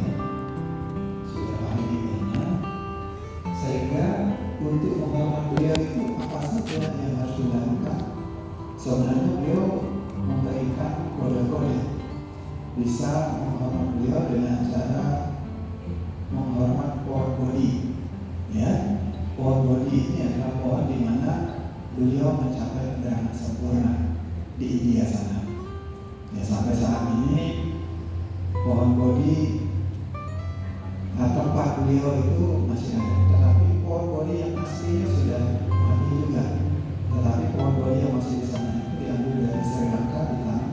sudah parinibbana. Sehingga untuk menghormati beliau itu apa saja yang harus dilakukan? Sebenarnya beliau memberikan kode-kode. Bisa menghormati beliau dengan cara menghormat pohon bodi. Ya, pohon bodi ini adalah pohon di mana beliau mencapai keterangan sempurna di India sana. Ya, sampai saat ini pohon bodi tempat beliau itu masih ada, tetapi pohon bodi yang aslinya sudah mati juga. Tetapi pohon bodi yang masih di sana itu diambil dari Sri Lanka di tanah.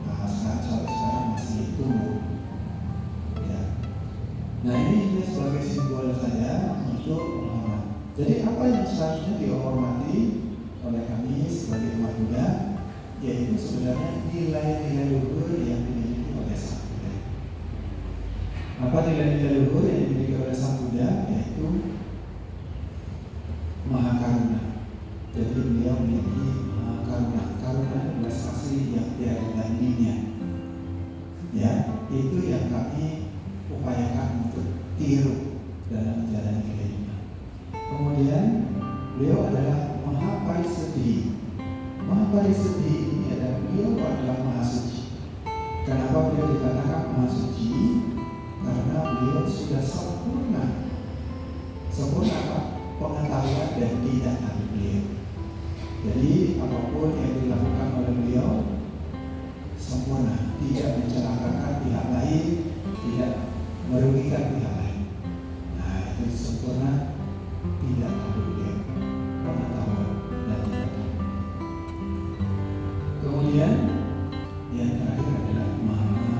Nah, sampai sekarang masih tumbuh. Ya. Nah, ini sebagai simbol saya untuk menghormati. Jadi apa yang seharusnya dihormati oleh kami sebagai umat Buddha, yaitu sebenarnya nilai-nilai luhur yang dimiliki oleh Sang Buddha. Apa nilai-nilai luhur yang dimiliki oleh Sang Buddha? Yaitu Maha Karuna. Jadi beliau memiliki Maha Karuna. Karuna adalah kasih yang tiada tandingnya. Ya, itu yang kami upayakan untuk tiru dalam menjalani kehidupan. Kemudian beliau adalah Maha Parisedi. Maha Parisedi ini adalah beliau adalah Maha Suci. Kenapa beliau dikatakan Maha Suci? Karena beliau sudah sempurna. Sempurna apa? Pengetahuan dan tindakan beliau. Jadi apapun yang dilakukan oleh beliau sempurna, tidak mencelakakan pihak lain, tidak merugikan pihak lain. Nah, itu sempurna tindakan beliau, pengetahuan dan tindakan. Kemudian yang terakhir adalah Maha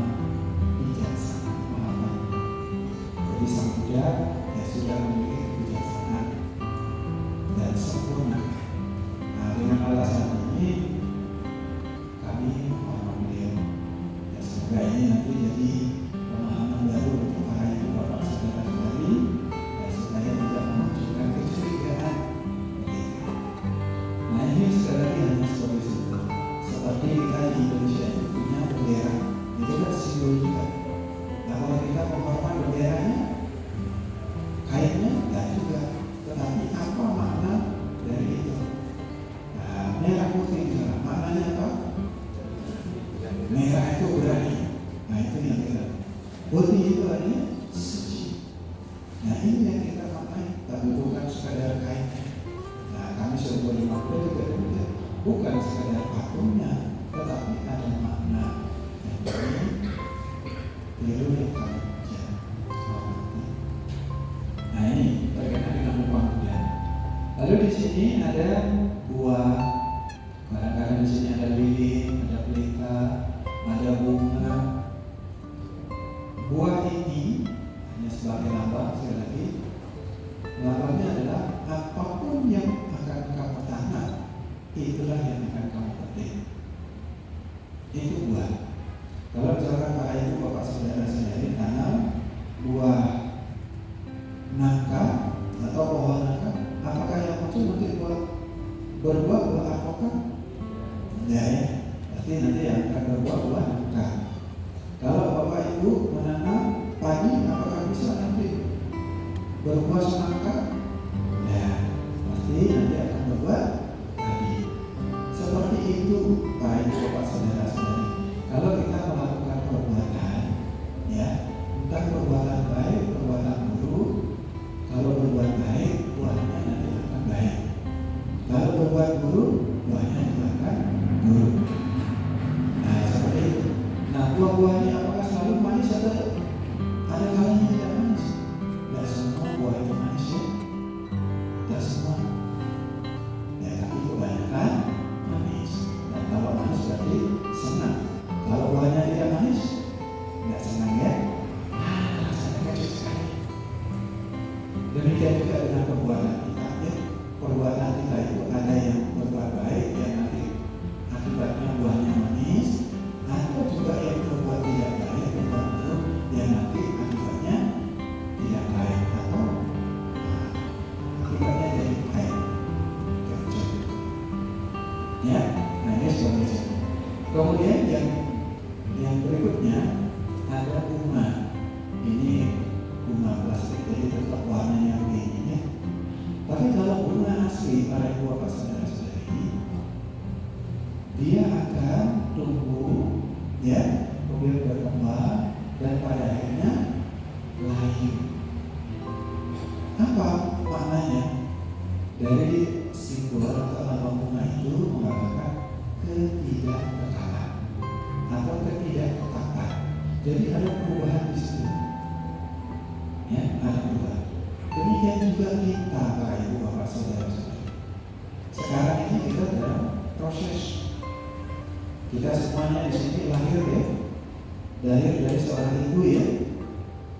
Bijaksana, Maha Baik. Jadi Sang Buddha ya sudah memiliki kebijaksanaan dan sempurna. Nah, dengan alasan ini kami menghormati beliau. Ya, semoga ini nanti jadi pemahaman baru untuk para ibu bapak saudara-saudari, supaya tidak memunculkan kecurigaan. Nah, ini sekali lagi hanya sebagai simbol. Seperti kita di Indonesia itu punya bendera, itu kan simbol juga. Nah, kalau kita menghormati benderanya, kayaknya enggak juga. Tetapi apa makna dari itu? Nah, merah putih itu maknanya apa? Merah itu berani. Nah, itu yang kita Putih itu artinya suci. Nah ini yang kita pakai, tapi bukan sekadar kainnya. Nah kami sebagai makna juga demikian, bukan sekadar patungnya, tetapi ada makna. Dan ini keliru yang kami ujian. Nah ini berkaitan dengan ruang bulan. Lalu di sini ada buah, kadang-kadang di sini ada lilin, ada pelita, ada bunga. Buah ini hanya sebagai lambang, sekali lagi lambangnya adalah apapun yang akan kamu tanam, itulah yang akan kamu petik. Itu buah. Kalau misalkan Bapak Ibu, Bapak saudara-saudari tanam buah nangka atau pohon nangka, apakah yang muncul nanti berbuah buah apakah? Enggak ya. Berarti nanti yang akan berbuah buah nangka. Kalau Bapak Ibu menanam padi, apakah bisa nanti berbuah semangka? Ya, pasti nanti akan berbuah padi. Seperti itu, Pak Ibu, Bapak saudara-saudari. Kalau kita melakukan perbuatan, ya, entah perbuatan baik, perbuatan buruk. Kalau berbuat baik, buahnya nanti akan baik. Kalau berbuat buruk, buahnya juga akan buruk. Nah, seperti itu. Nah, buah-buahnya apakah selalu manis atau ada kalanya tidak manis? Tidak semua buah itu manis ya. Tidak semua. Ya, tapi kebanyakan manis. Dan kalau manis berarti senang. Kalau buahnya tidak manis, tidak senang ya. Rasanya kacau sekali. Demikian juga dengan perbuatan kita ya. Perbuatan kita itu ada yang berbuat baik, yang nanti akibatnya buahnya manis. Ada juga yang berbuat tidak baik, berbuat buruk, yang nanti akibatnya tidak baik atau akibatnya jadi baik. Ya, nah ini sebagai contoh. Kemudian yang berikutnya ada bunga. Ini bunga plastik, jadi tetap warnanya begini ya. Tapi kalau bunga asli para ibu bapak saudara-saudari, dia akan tumbuh, ya, kemudian berkembang dan pada akhirnya lahir. Apa maknanya? Dari simbol atau lambang bunga itu mengatakan ketidakkekalan atau ketidaktetatan. Jadi ada perubahan di situ. Ya, ada perubahan. Demikian juga kita, para ibu bapak saudara-saudari. Sekarang ini kita dalam proses. Kita semuanya di sini lahir ya, lahir dari seorang ibu ya,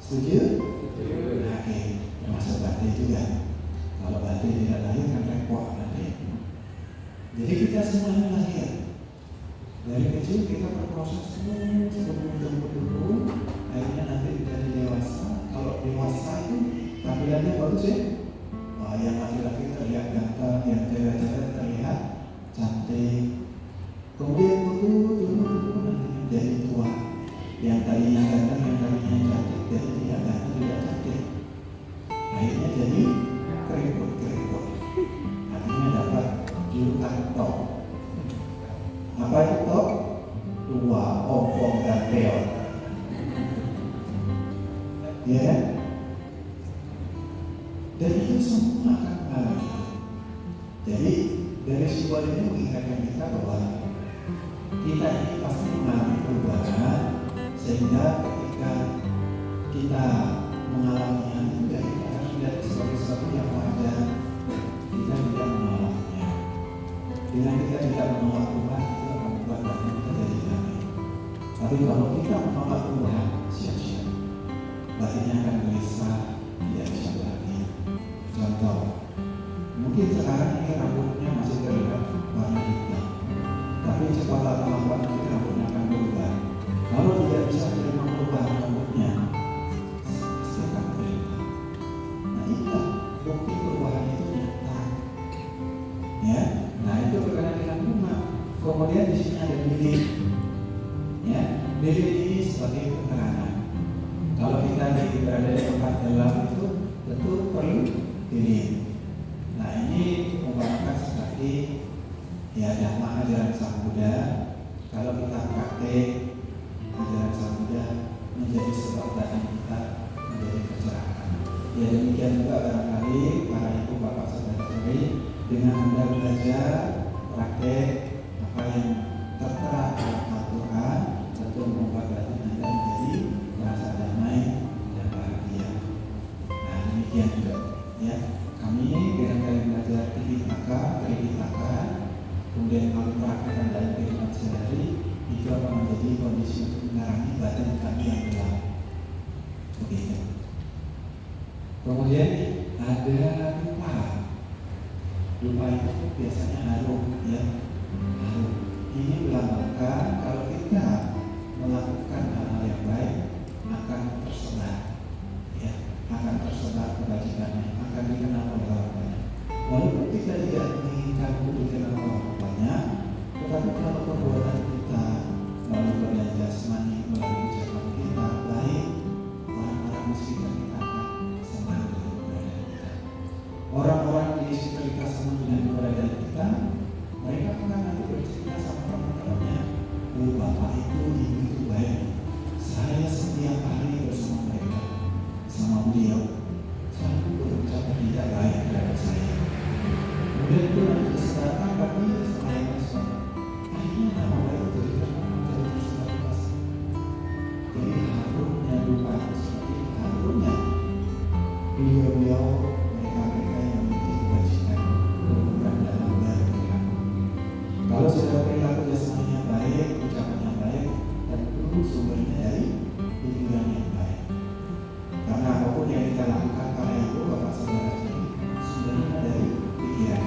setuju? Nah, oke, termasuk batin juga. Kalau batin tidak lahir kan repot nanti. Jadi kita semuanya lahir. Dari kecil kita berproses terus dulu, akhirnya nanti menjadi dewasa. Kalau dewasa itu tampilannya bagus ya. Wah, yang laki-laki terlihat ganteng, yang cewek-cewek terlihat cantik. Kemudian dulu nanti menjadi tua. Yang tadinya ganteng, yang tadinya cantik, jadi tidak ganteng, tidak cantik. Akhirnya jadi keriput. Akhirnya dapat julukan top. Apa itu top? Tua, ompong, dan peot. Ya kan? Dan itu semua akan mengalami. Jadi dari simbol ini mengingatkan kita bahwa kita ini pasti mengalami perubahan, sehingga ketika kita mengalaminya juga kita harus lihat sebagai sesuatu yang wajar. Kita tidak menolaknya. Dengan kita tidak menolak Tuhan, itu akan membuat batin kita jadi damai. Tapi kalau kita menolak Tuhan, siap-siap batinnya akan gelisah, tidak bisa berani. Contoh, mungkin sekarang ini rambutnya masih terlihat warna hitam, tapi cepat atau lambat nanti rambutnya akan berubah. Kalau tidak bisa terima perubahan rambutnya, pasti akan menderita. Nah inilah bukti perubahan itu nyata. Ya, nah itu berkaitan dengan bunga. Kemudian di sini ada lilin. Ya, lilin ini sebagai penerangan. Kalau kita berada di tempat gelap itu tentu perlu lilin. Nah ini merupakan seperti ya dhamma ajaran Sang Buddha. Kalau kita praktek ajaran Sang Buddha menjadi sebab batin kita menjadi tercerahkan. Ya demikian juga barangkali para ibu bapak saudara-saudari, dengan Anda belajar praktek apa yang tertera dalam Al-Quran, tentu membuat batin Anda menjadi merasa damai dan bahagia. Nah demikian juga ya, kami dengan kalian belajar Tripitaka, kemudian kalau praktekkan dalam kehidupan sehari, itu akan menjadi kondisi untuk menerangi batin kami yang gelap. Begitu. Kemudian ada dupa. Dupa itu biasanya harum, ya. Harum. Ini melambangkan kalau kita melakukan hal-hal yang baik akan tersebar, ya, akan tersebar kebajikannya, akan dikenal oleh orang banyak. Walaupun kita tidak menginginkan untuk dikenal oleh orang banyak, tetapi kalau perbuatan kita melalui berlian jasmani, melalui ucapan kita baik, orang-orang di sekitar kita akan senang dengan keberadaan kita. Orang-orang di sekitar kita senang dengan keberadaan kita, mereka akan nanti bercerita sama teman-temannya, oh bapak itu, ibu itu baik, saya setiap hari bersama mereka, sama beliau, selalu berucap tidak baik terhadap saya. Kemudian itu nanti diserahkan bagi semuanya semua. Akhirnya nama baik itu menjadi tersebar luas. Jadi harumnya dupa seperti harumnya beliau-beliau, mereka-mereka yang memiliki kebajikan berperan dalam mereka. Kalau sudah perilaku jasmaninya baik, ucapannya baik, tentu sumbernya dari pikiran yang baik. Karena apapun yang kita lakukan para ibu bapak saudara jadi sumbernya dari pikiran.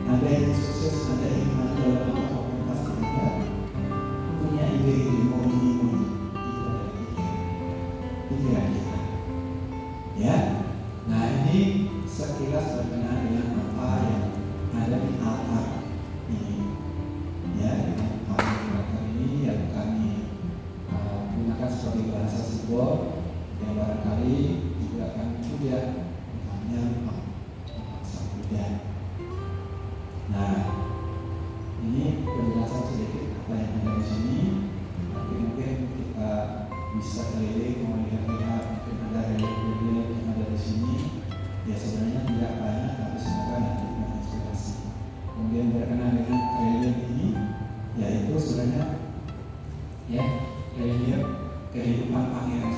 Ada yang sukses, ada yang maju dalam apapun pasti kita punya ide-ide mau ini itu adalah pikiran kita. Ya, nah ini sekilas berkenaan dengan apa yang ada di altar ini. Ya, dengan altar ini yang kami gunakan sebagai bahasa simbol yang barangkali juga akan mudah misalnya sang Buddha. Nah, ini penjelasan sedikit apa yang ada di sini. Nanti mungkin kita bisa keliling melihat-lihat, mungkin ada relief yang ada di sini. Ya sebenarnya tidak banyak, tapi semoga nanti menginspirasi. Kemudian berkenaan dengan relief ini, yaitu sebenarnya ya relief kehidupan Pangeran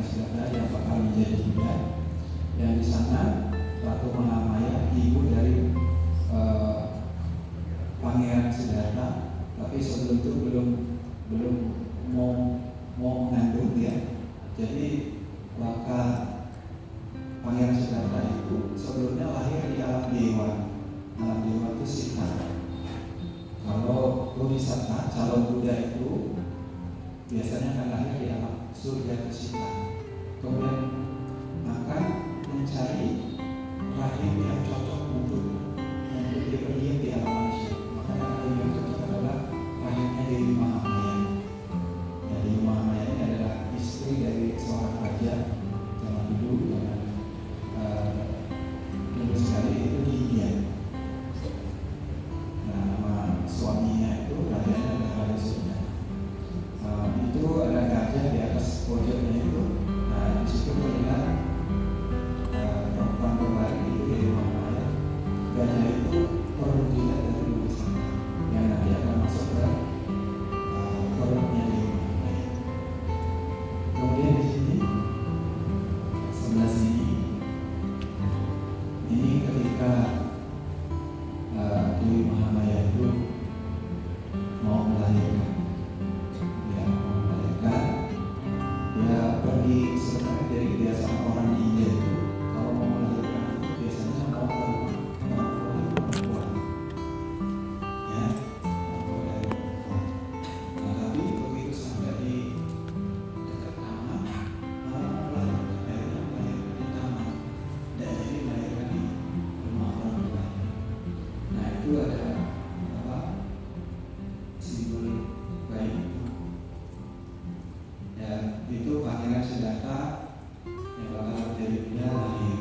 Siddhartha yang bakal menjadi Buddha. Yang di sana Ratu Mahamaya, ibu dari Pangeran Siddhartha, tapi sebelum itu belum mau mengandung dia. Jadi bakal Pangeran Siddhartha itu sebelumnya lahir di alam dewa. Alam dewa itu Sita. Kalau Bodhisattva calon Buddha itu biasanya akan lahir di alam surga Sita. Kemudian akan mencari rahim yang cocok untuk dia di alam manusia. Maka rahim yang cocok adalah rahimnya Dewi Mahamaya. Ya, Dewi Mahamaya ini adalah istri dari seorang raja zaman dulu, dulu sekali itu di India. Nah, nama suaminya itu rajanya adalah Raja Surya. Itu ada gajah di atas pojoknya itu. Nah, di situ terlihat perempuan berlari itu Dewi Mahamaya. Gajah itu perlu dilihat dari luar sana, yang nanti akan masuk ke perutnya Dewi Mahamaya. Kemudian di sini sebelah sini ini ketika Dewi Mahamaya itu mau melahirkan, dia pergi sebenarnya dari kebiasaan orang di India itu kalau mau melahirkan itu biasanya mau ke perempuan, ya, dari perempuan. Nah, tapi begitu sampai di dekat taman, malah melahirkan di taman, tidak jadi melahirkan di rumah orang tua. Nah itu ada apa? Simbol bayi itu. Dan itu Pangeran Siddhartha yang bakal menjadi Buddha lahir.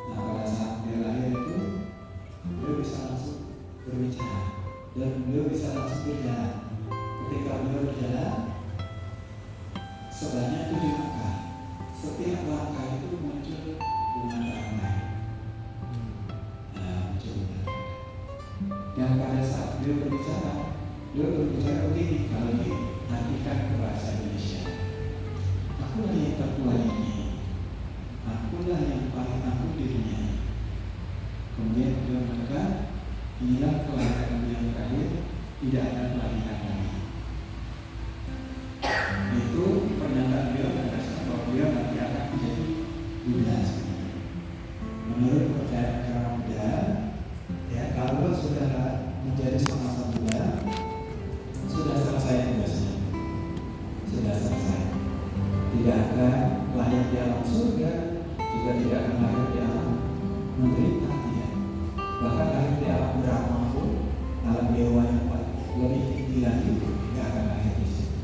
Nah pada saat dia lahir itu beliau bisa langsung berbicara dan beliau bisa langsung berjalan. Ketika beliau berjalan, sebelahnya 7 langkah. Setiap langkah itu muncul bunga ramai. Nah, muncul bunga. Dan pada saat beliau berbicara begini, kalau diartikan ke bahasa Indonesia. Akulah yang tertua ini, akulah yang paling aku di dunia ini. Kemudian beliau mengatakan, inilah kelahiran yang terakhir, tidak ada kelahiran lagi. Itu pernyataan beliau berdasarkan bahwa beliau nanti akan menjadi Buddha sebenarnya. Menurut kepercayaan orang Buddha, ya kalau saudara menjadi sama-sama Buddha, sudah selesai tugasnya, sudah selesai. Tidak akan lahir di alam surga, juga tidak akan lahir di alam menderita, tidak. Bahkan lahir di alam Brahma pun, alam dewa yang lebih tinggi lagi, tidak akan lahir di situ.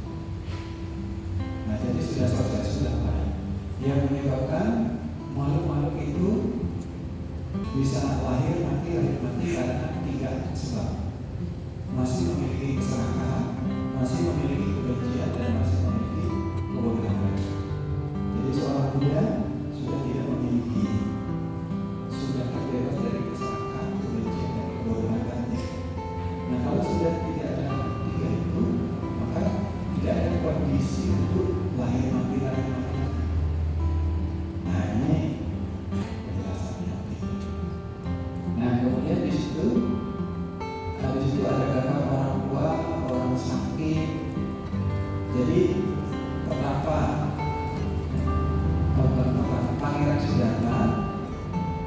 Nah, jadi sudah selesai, sudah lahir. Yang menyebabkan makhluk-makhluk itu bisa lahir mati karena 3 sebab: masih memiliki keserakahan, masih memiliki kebencian, dan masih memiliki kebodohan. Jadi seorang Buddha sudah tidak memiliki, sudah terbebas dari keserakahan, kebencian, dan kebodohan tadi. Nah, kalau sudah tidak ada 3 itu, maka tidak ada kondisi untuk lahir mati. Nah, ini penjelasannya. Nah, kemudian di situ ada gambar orang tua, orang sakit. Jadi pertapa Pangeran Siddhartha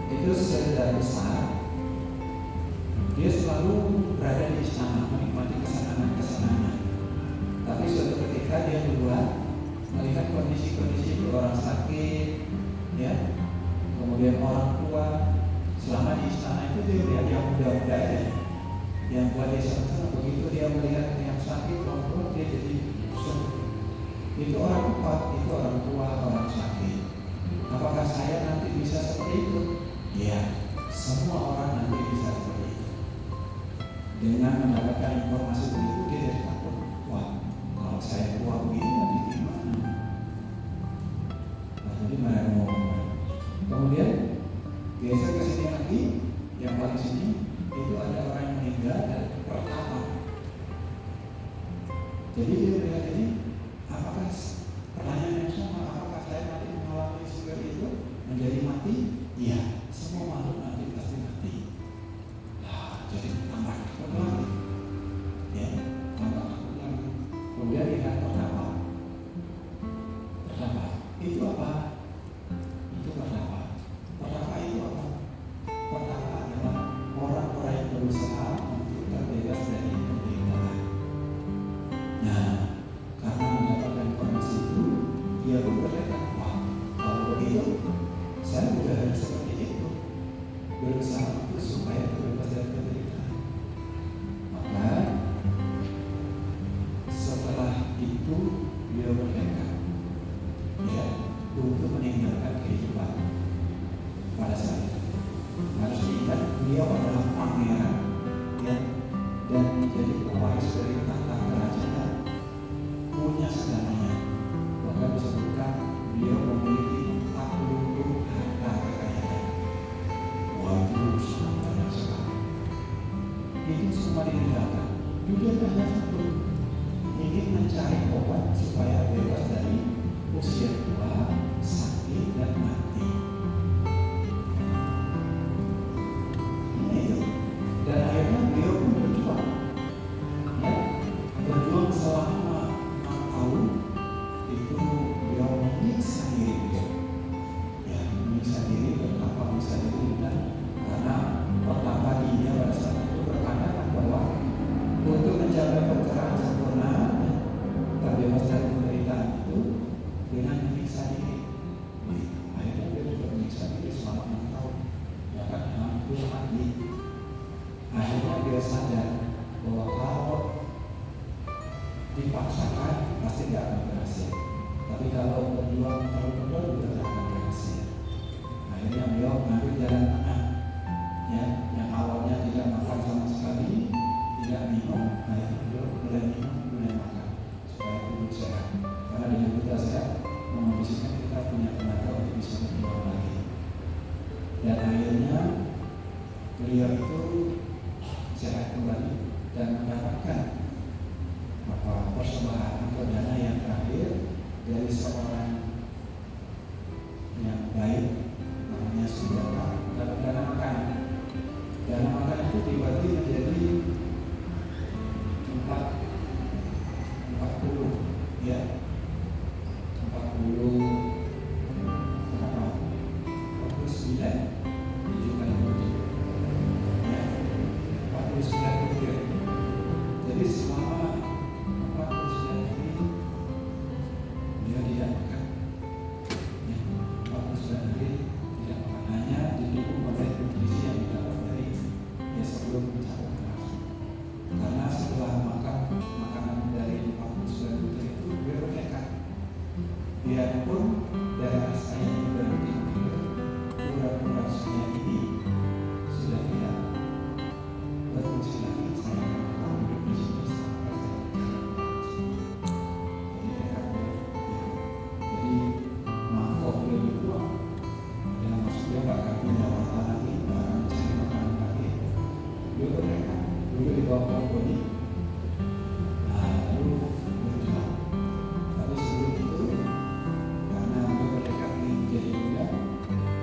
itu sedang besar, dia selalu berada di istana menikmati kesenangan-kesenangan. Tapi suatu ketika dia keluar melihat kondisi-kondisi itu, orang sakit, ya, kemudian orang tua. Selama di istana itu dia lihat yang muda-muda ya, yang buat dia senang. Begitu dia melihat yang sakit, orang tua, dia jadi sedih. Itu orang kuat, itu orang tua, orang sakit. Apakah saya nanti bisa seperti itu? Ya, semua orang nanti bisa seperti itu. Dengan mendapatkan informasi begitu, dia jadi takut. Wah, kalau saya tua begini nanti gimana? Nah, jadi mereka ngomong. Kemudian geser ke sini lagi, yang paling sini itu ada orang yang meninggal dan pertapa. Jadi dia melihat ini, apakah pertanyaan yang sama, apakah saya nanti mengalami seperti itu, menjadi mati? Iya, semua makhluk nanti pasti mati. Nah, jadi tambah takut lagi, ya, tambah takut lagi. Kemudian lihat pertapa. Pertapa itu apa? Itu pertapa. Pertapa itu apa? Pertapa adalah orang-orang yang berusaha untuk terbebas dari penderitaan. Nah, karena mendapatkan kondisi itu, dia pun berkata, wah, kalau begitu, saya juga harus seperti itu, berusaha untuk supaya terbebas dari penderitaan. Maka setelah itu dia bertekad, ya, untuk meninggalkan kehidupan pada saat itu. Harus diingat, beliau adalah pangeran, ya, dan menjadi pewaris dari tahta kerajaan, punya segalanya. Bahkan disebutkan beliau memiliki 40 harta kekayaan. Waduh, sangat banyak sekali. Itu semua ditinggalkan. Dia hanya satu, ingin mencari obat supaya bebas dari usia tua, sakit, dan mati. Dan akhirnya beliau pun berjuang, ya, berjuang selama 6 tahun. Itu beliau menyiksa diri, ya, menyiksa diri, betapa menyiksa diri. Dan karena pertama dia pada saat itu berpandangan bahwa untuk menjaga pencerahan sempurna, terbebas dari penderitaan itu dengan menyiksa diri. Akhirnya dia juga menyiksa diri selama 6 tahun, bahkan hampir mati. Akhirnya dia sadar bahwa kalau dipaksakan pasti tidak akan berhasil, tapi kalau berjuang terus juga akan berhasil. Akhirnya beliau mengambil jalan tengah, ya, yang awalnya tidak makan sama sekali, tidak minum. Akhirnya beliau mulai minum, mulai makan supaya tubuh sehat. Karena dengan kita sehat, mengondisikan kita punya tenaga untuk bisa berjuang lagi. Dan akhirnya beliau itu sehat kembali dan mendapatkan persembahan atau dana yang terakhir dari seorang yang baik, namanya Sudara, dalam dana makan. Dana makan itu dibagi menjadi 40 ya, 49 rujukan ya, 49 rupiah. Jadi selama 49 ini dia tidak makan ya, 49 hari tidak makan, hanya didukung oleh nutrisi yang didapat dari ya sebelum mencapai langsung. Karena setelah makan makanan dari 49 rupiah itu dia bertekad, biarpun darah saya sudah meninggal, pura-pura saya ini sudah tidak berfungsi lagi, saya akan hidup di sini sampai saya jadi mangkok beliau dibuang, yang maksudnya nggak akan punya makan lagi, nggak akan mencari makanan lagi. Beliau bertekad duduk di bawah pohon ini, lalu berjuang. Tapi sebelum itu, karena beliau bertekad ingin menjadi muda,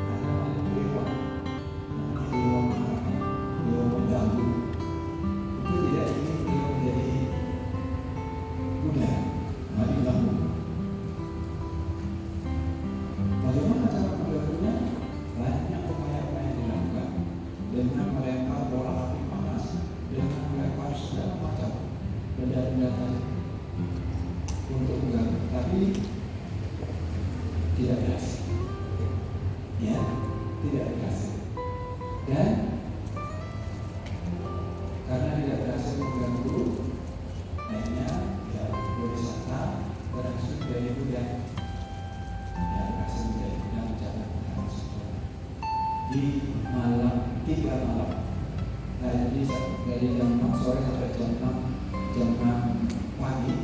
karena malah dewa, dewa marah, dewa mengganggu, itu tidak ingin beliau menjadi muda, malah diganggu. Bagaimana cara mengganggunya? Banyak upaya-upaya yang dilakukan dengan melempar bola api panas, dengan melempar segala macam benda-benda tajam untuk mengganggu, tapi tidak berhasil. Ya, tidak berhasil. Dan karena tidak berhasil mengganggu, akhirnya ya berwisata berhasil dari Buddha. Ya, berhasil menjadi Buddha mencapai Buddha Sutera. Di malam 3 malam. Nah, jadi dari jam 6 sore sampai jam 6 pagi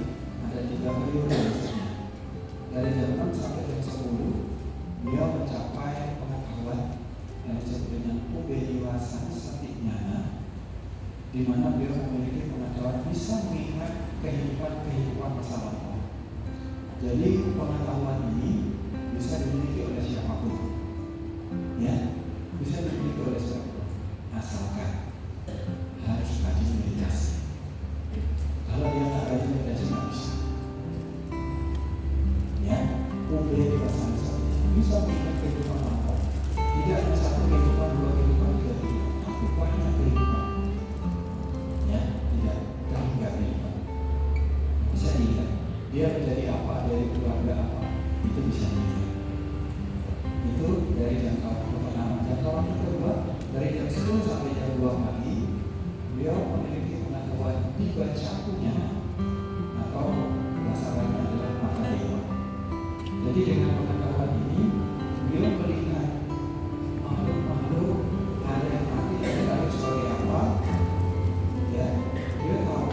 ada 3 periode biasanya. Dari jam 6 sampai jam 10 beliau mencapai pengetahuan yang disebut dengan Ubediwasan Satinyana, di mana beliau memiliki pengetahuan bisa mengingat kehidupan masa lampau. Jadi pengetahuan ini bisa dimiliki oleh siapapun, ya, bisa dimiliki oleh siapapun, asalkan harus rajin meditasi. Kalau dia nggak rajin meditasi nggak bisa. Ya, Ubediwasan Satinyana bisa mengingat kehidupan lampau. Tidak hanya satu kehidupan, 2 kehidupan, 3 kehidupan, tapi banyak kehidupan. Ya, tidak terhingga kehidupan. Bisa diingat dia menjadi apa, dari keluarga apa, itu bisa diingat. Itu dari jangkauan pertama. Jangkauan kedua, dari jam 10 sampai jam 2 pagi beliau memiliki pengetahuan dibacakunya, atau bahasa lainnya adalah mata dewa. Jadi dengan pengetahuan ini beliau melihat makhluk-makhluk ada yang mati dan lahir sebagai apa, ya, beliau tahu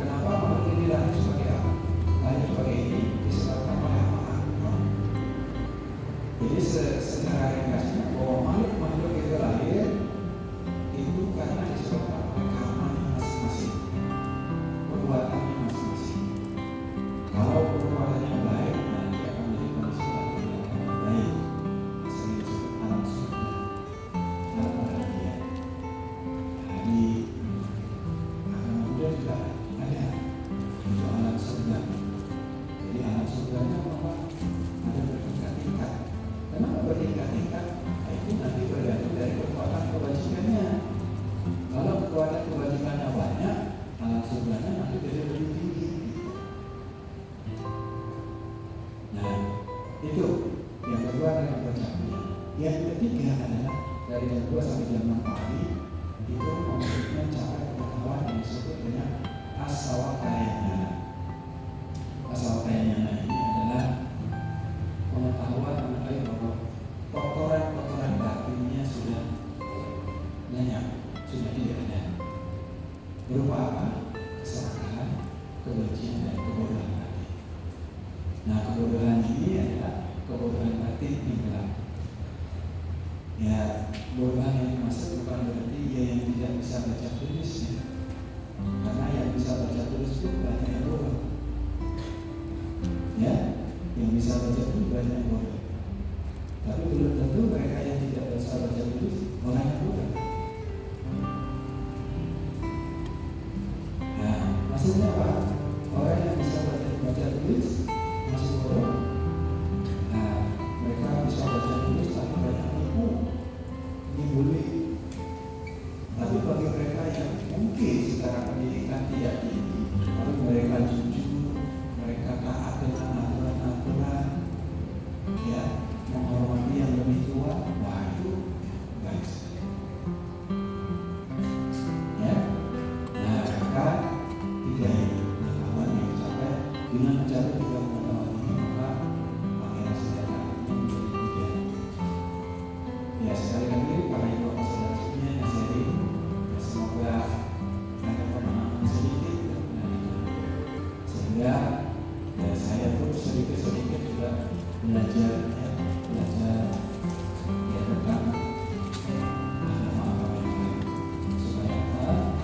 kenapa makhluk ini lahir sebagai apa, lahir sebagai ini disebabkan oleh apa. Jadi secara ringkasnya bahwa makhluk-makhluk itu lahir itu karena disebabkan oleh karmanya masing-masing, perbuatannya masing-masing. Kalau perbuatannya baik, nanti akan menjadi manusia yang baik. Sering disebut alam surga, alam bahagia. Di agama Buddha juga ada itu alam surga. Jadi alam surganya apa? Ada bertingkat-tingkat. Kenapa bertingkat-tingkat? Itu nanti bergantung dari kekuatan kebajikannya. Kalau kekuatan kebajikannya banyak, alam surganya nanti jadi lebih tinggi. Nah, itu yang kedua adalah bacaannya. Yang ketiga adalah dari jam 2 sampai jam 6 pagi itu mencapai pengetahuan yang disebut dengan asawakayana. Asawakayana ini adalah pengetahuan mengenai bahwa kotoran-kotoran batinnya sudah lenyap, sudah tidak ada. Berupa apa? Keserakahan, kebencian, dan kebodohan hati. Nah, kebodohan ini adalah kebodohan batin yang gelap. Ya, kebodohan yang dimaksud bukan berarti dia yang tidak bisa baca tulis ya. Karena yang bisa baca tulis itu banyak yang bodoh. Ya, yang bisa baca tulis banyak yang bodoh. Tapi belum tentu mereka yang tidak bisa baca tulis orang yang bodoh. Nah, maksudnya apa? Orang yang bisa baca tulis masih bodoh. Nah, mereka bisa baca tulis tapi banyak ilmu, dibully. Tapi bagi mereka yang mungkin secara pendidikan tidak tinggi, tapi mereka jujur, mereka taat dengan aturan-aturan, ya, menghormati yang lebih tua, wah itu baik sekali. Ya, nah mereka tidak pengetahuan yang dicapai dengan cara juga pengetahuan ini maka pangeran senjata menjadi hujan. Ya sekali lagi para ibu bapak saudara sekalian yang saya ini, semoga ada pemahaman sedikit sehingga ya, saya pun sedikit juga belajar ya, tentang agama yang baik supaya apa?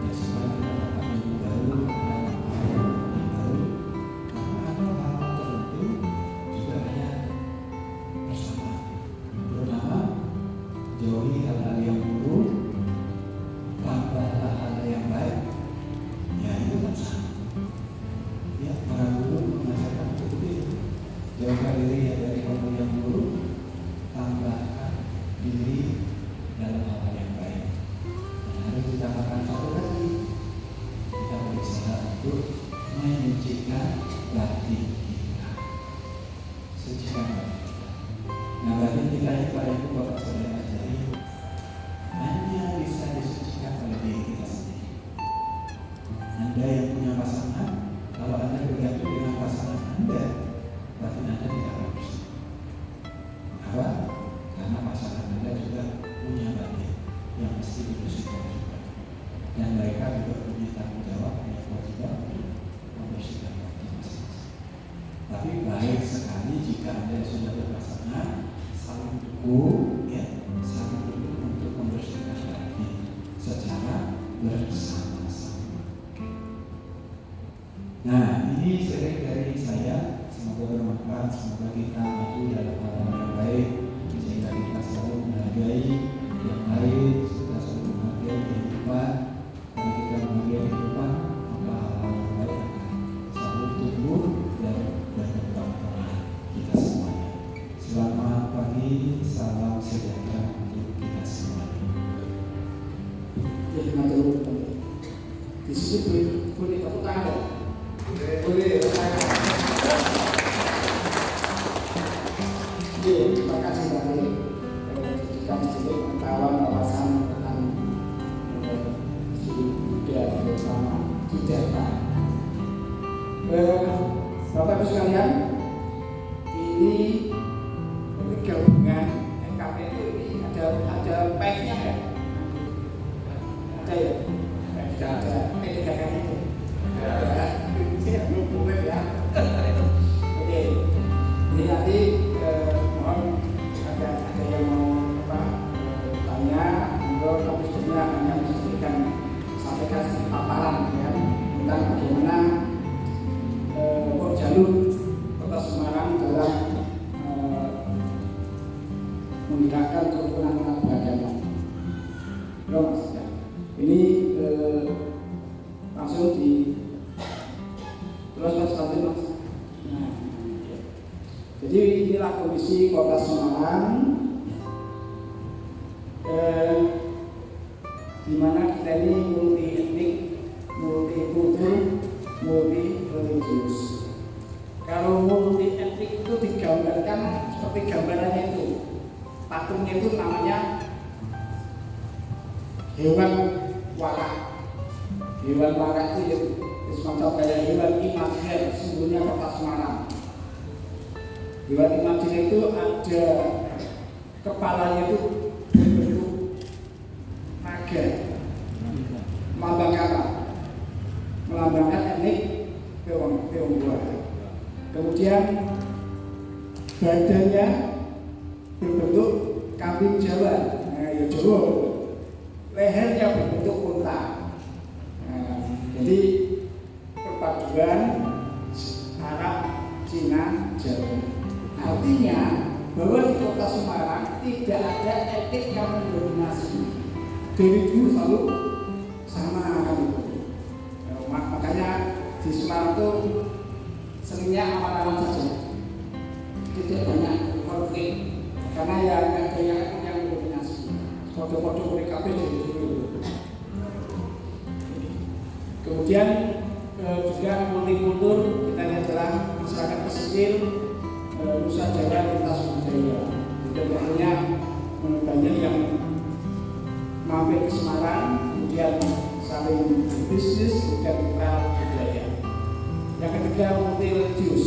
Ya supaya kita dapat ilmu baru, ilmu baru. Karena ada hal-hal tertentu juga hanya bersama, terutama jauhi hal-hal yang buruk, tambahlah hal yang baik. Ya itu kan sama. Ya para guru mengajarkan seperti itu. Jauhkan diri dari hal yang buruk, tambahkan diri dalam hal yang baik. Dan harus ditambahkan satu lagi, kita berusaha untuk menyucikan batin kita, sucikan batin kita. Nah batin kita ini pada ibu bapak saudara jadi hanya bisa disucikan oleh diri kita sendiri. Anda yang punya pasangan, kalau Anda bergantung dengan pasangan Anda, batin Anda tidak bagus. Kenapa? Karena pasangan Anda juga punya batin yang mesti dibersihkan juga. Dan mereka juga punya tanggung jawab, punya kewajiban untuk membersihkan batin masing-masing. Tapi baik sekali jika Anda sudah berpasangan, saling dukung, ya, saling dukung untuk membersihkan batin secara bersama-sama. Nah, ini sering dari saya. Semoga bermanfaat, semoga kita maju dalam hal yang baik, sehingga kita selalu menghargai yang lain, kita selalu menghargai kehidupan. Kalau kita menghargai kehidupan, maka hal-hal yang baik akan selalu tumbuh dan berkembang oleh kita semuanya. Selamat pagi, salam sejahtera untuk kita semuanya. Jadi matur di sini boleh tepuk tangan. Boleh. Terima kasih dari kami sedikit pengetahuan wawasan tentang studi budaya bersama sejarah. Bapak Ibu sekalian, ini gabungan NKP ini ada PEC-nya ya? Ada ya? Ada P3K itu. Saya belum ya. Oke, ini nanti mohon ada yang mau tanya, monggo kami sebenarnya akan memberikan sampaikan paparan ya tentang bagaimana jalur Kota Semarang dalam menggunakan kerukunan umat beragama. Mas, ya. Ini langsung di terus mas satu mas. Nah, jadi inilah kondisi Kota Semarang, di mana kita ini multi etnik, multi kultur, multi religius. Kalau multi etnik itu digambarkan seperti gambarannya itu, patungnya itu namanya hewan warak. Hewan warak itu ya semacam kayak hewan imajiner, sesungguhnya Kota Semarang. Hewan imajiner itu ada kepalanya itu berbentuk naga, melambangkan apa? Melambangkan etnik Tionghoa. Kemudian badannya berbentuk kambing Jawa, nah, ya Jawa. Lehernya berbentuk unta. Nah, jadi perpaduan Arab, Cina, Jawa. Artinya bahwa di kota Semarang tidak ada etnik yang mendominasi. Dari dulu selalu sama kan itu. Makanya di Semarang itu seringnya aman-aman saja, tidak banyak konflik karena ya ada yang mendominasi. Foto-foto mereka dari dulu. Kemudian juga multikultur, kita lihat jalan masyarakat pesisir Nusa Jawa lintas budaya. Tidak banyak banyak yang mampir ke Semarang, kemudian saling bisnis, kemudian kenal budaya. Yang ketiga multi religius,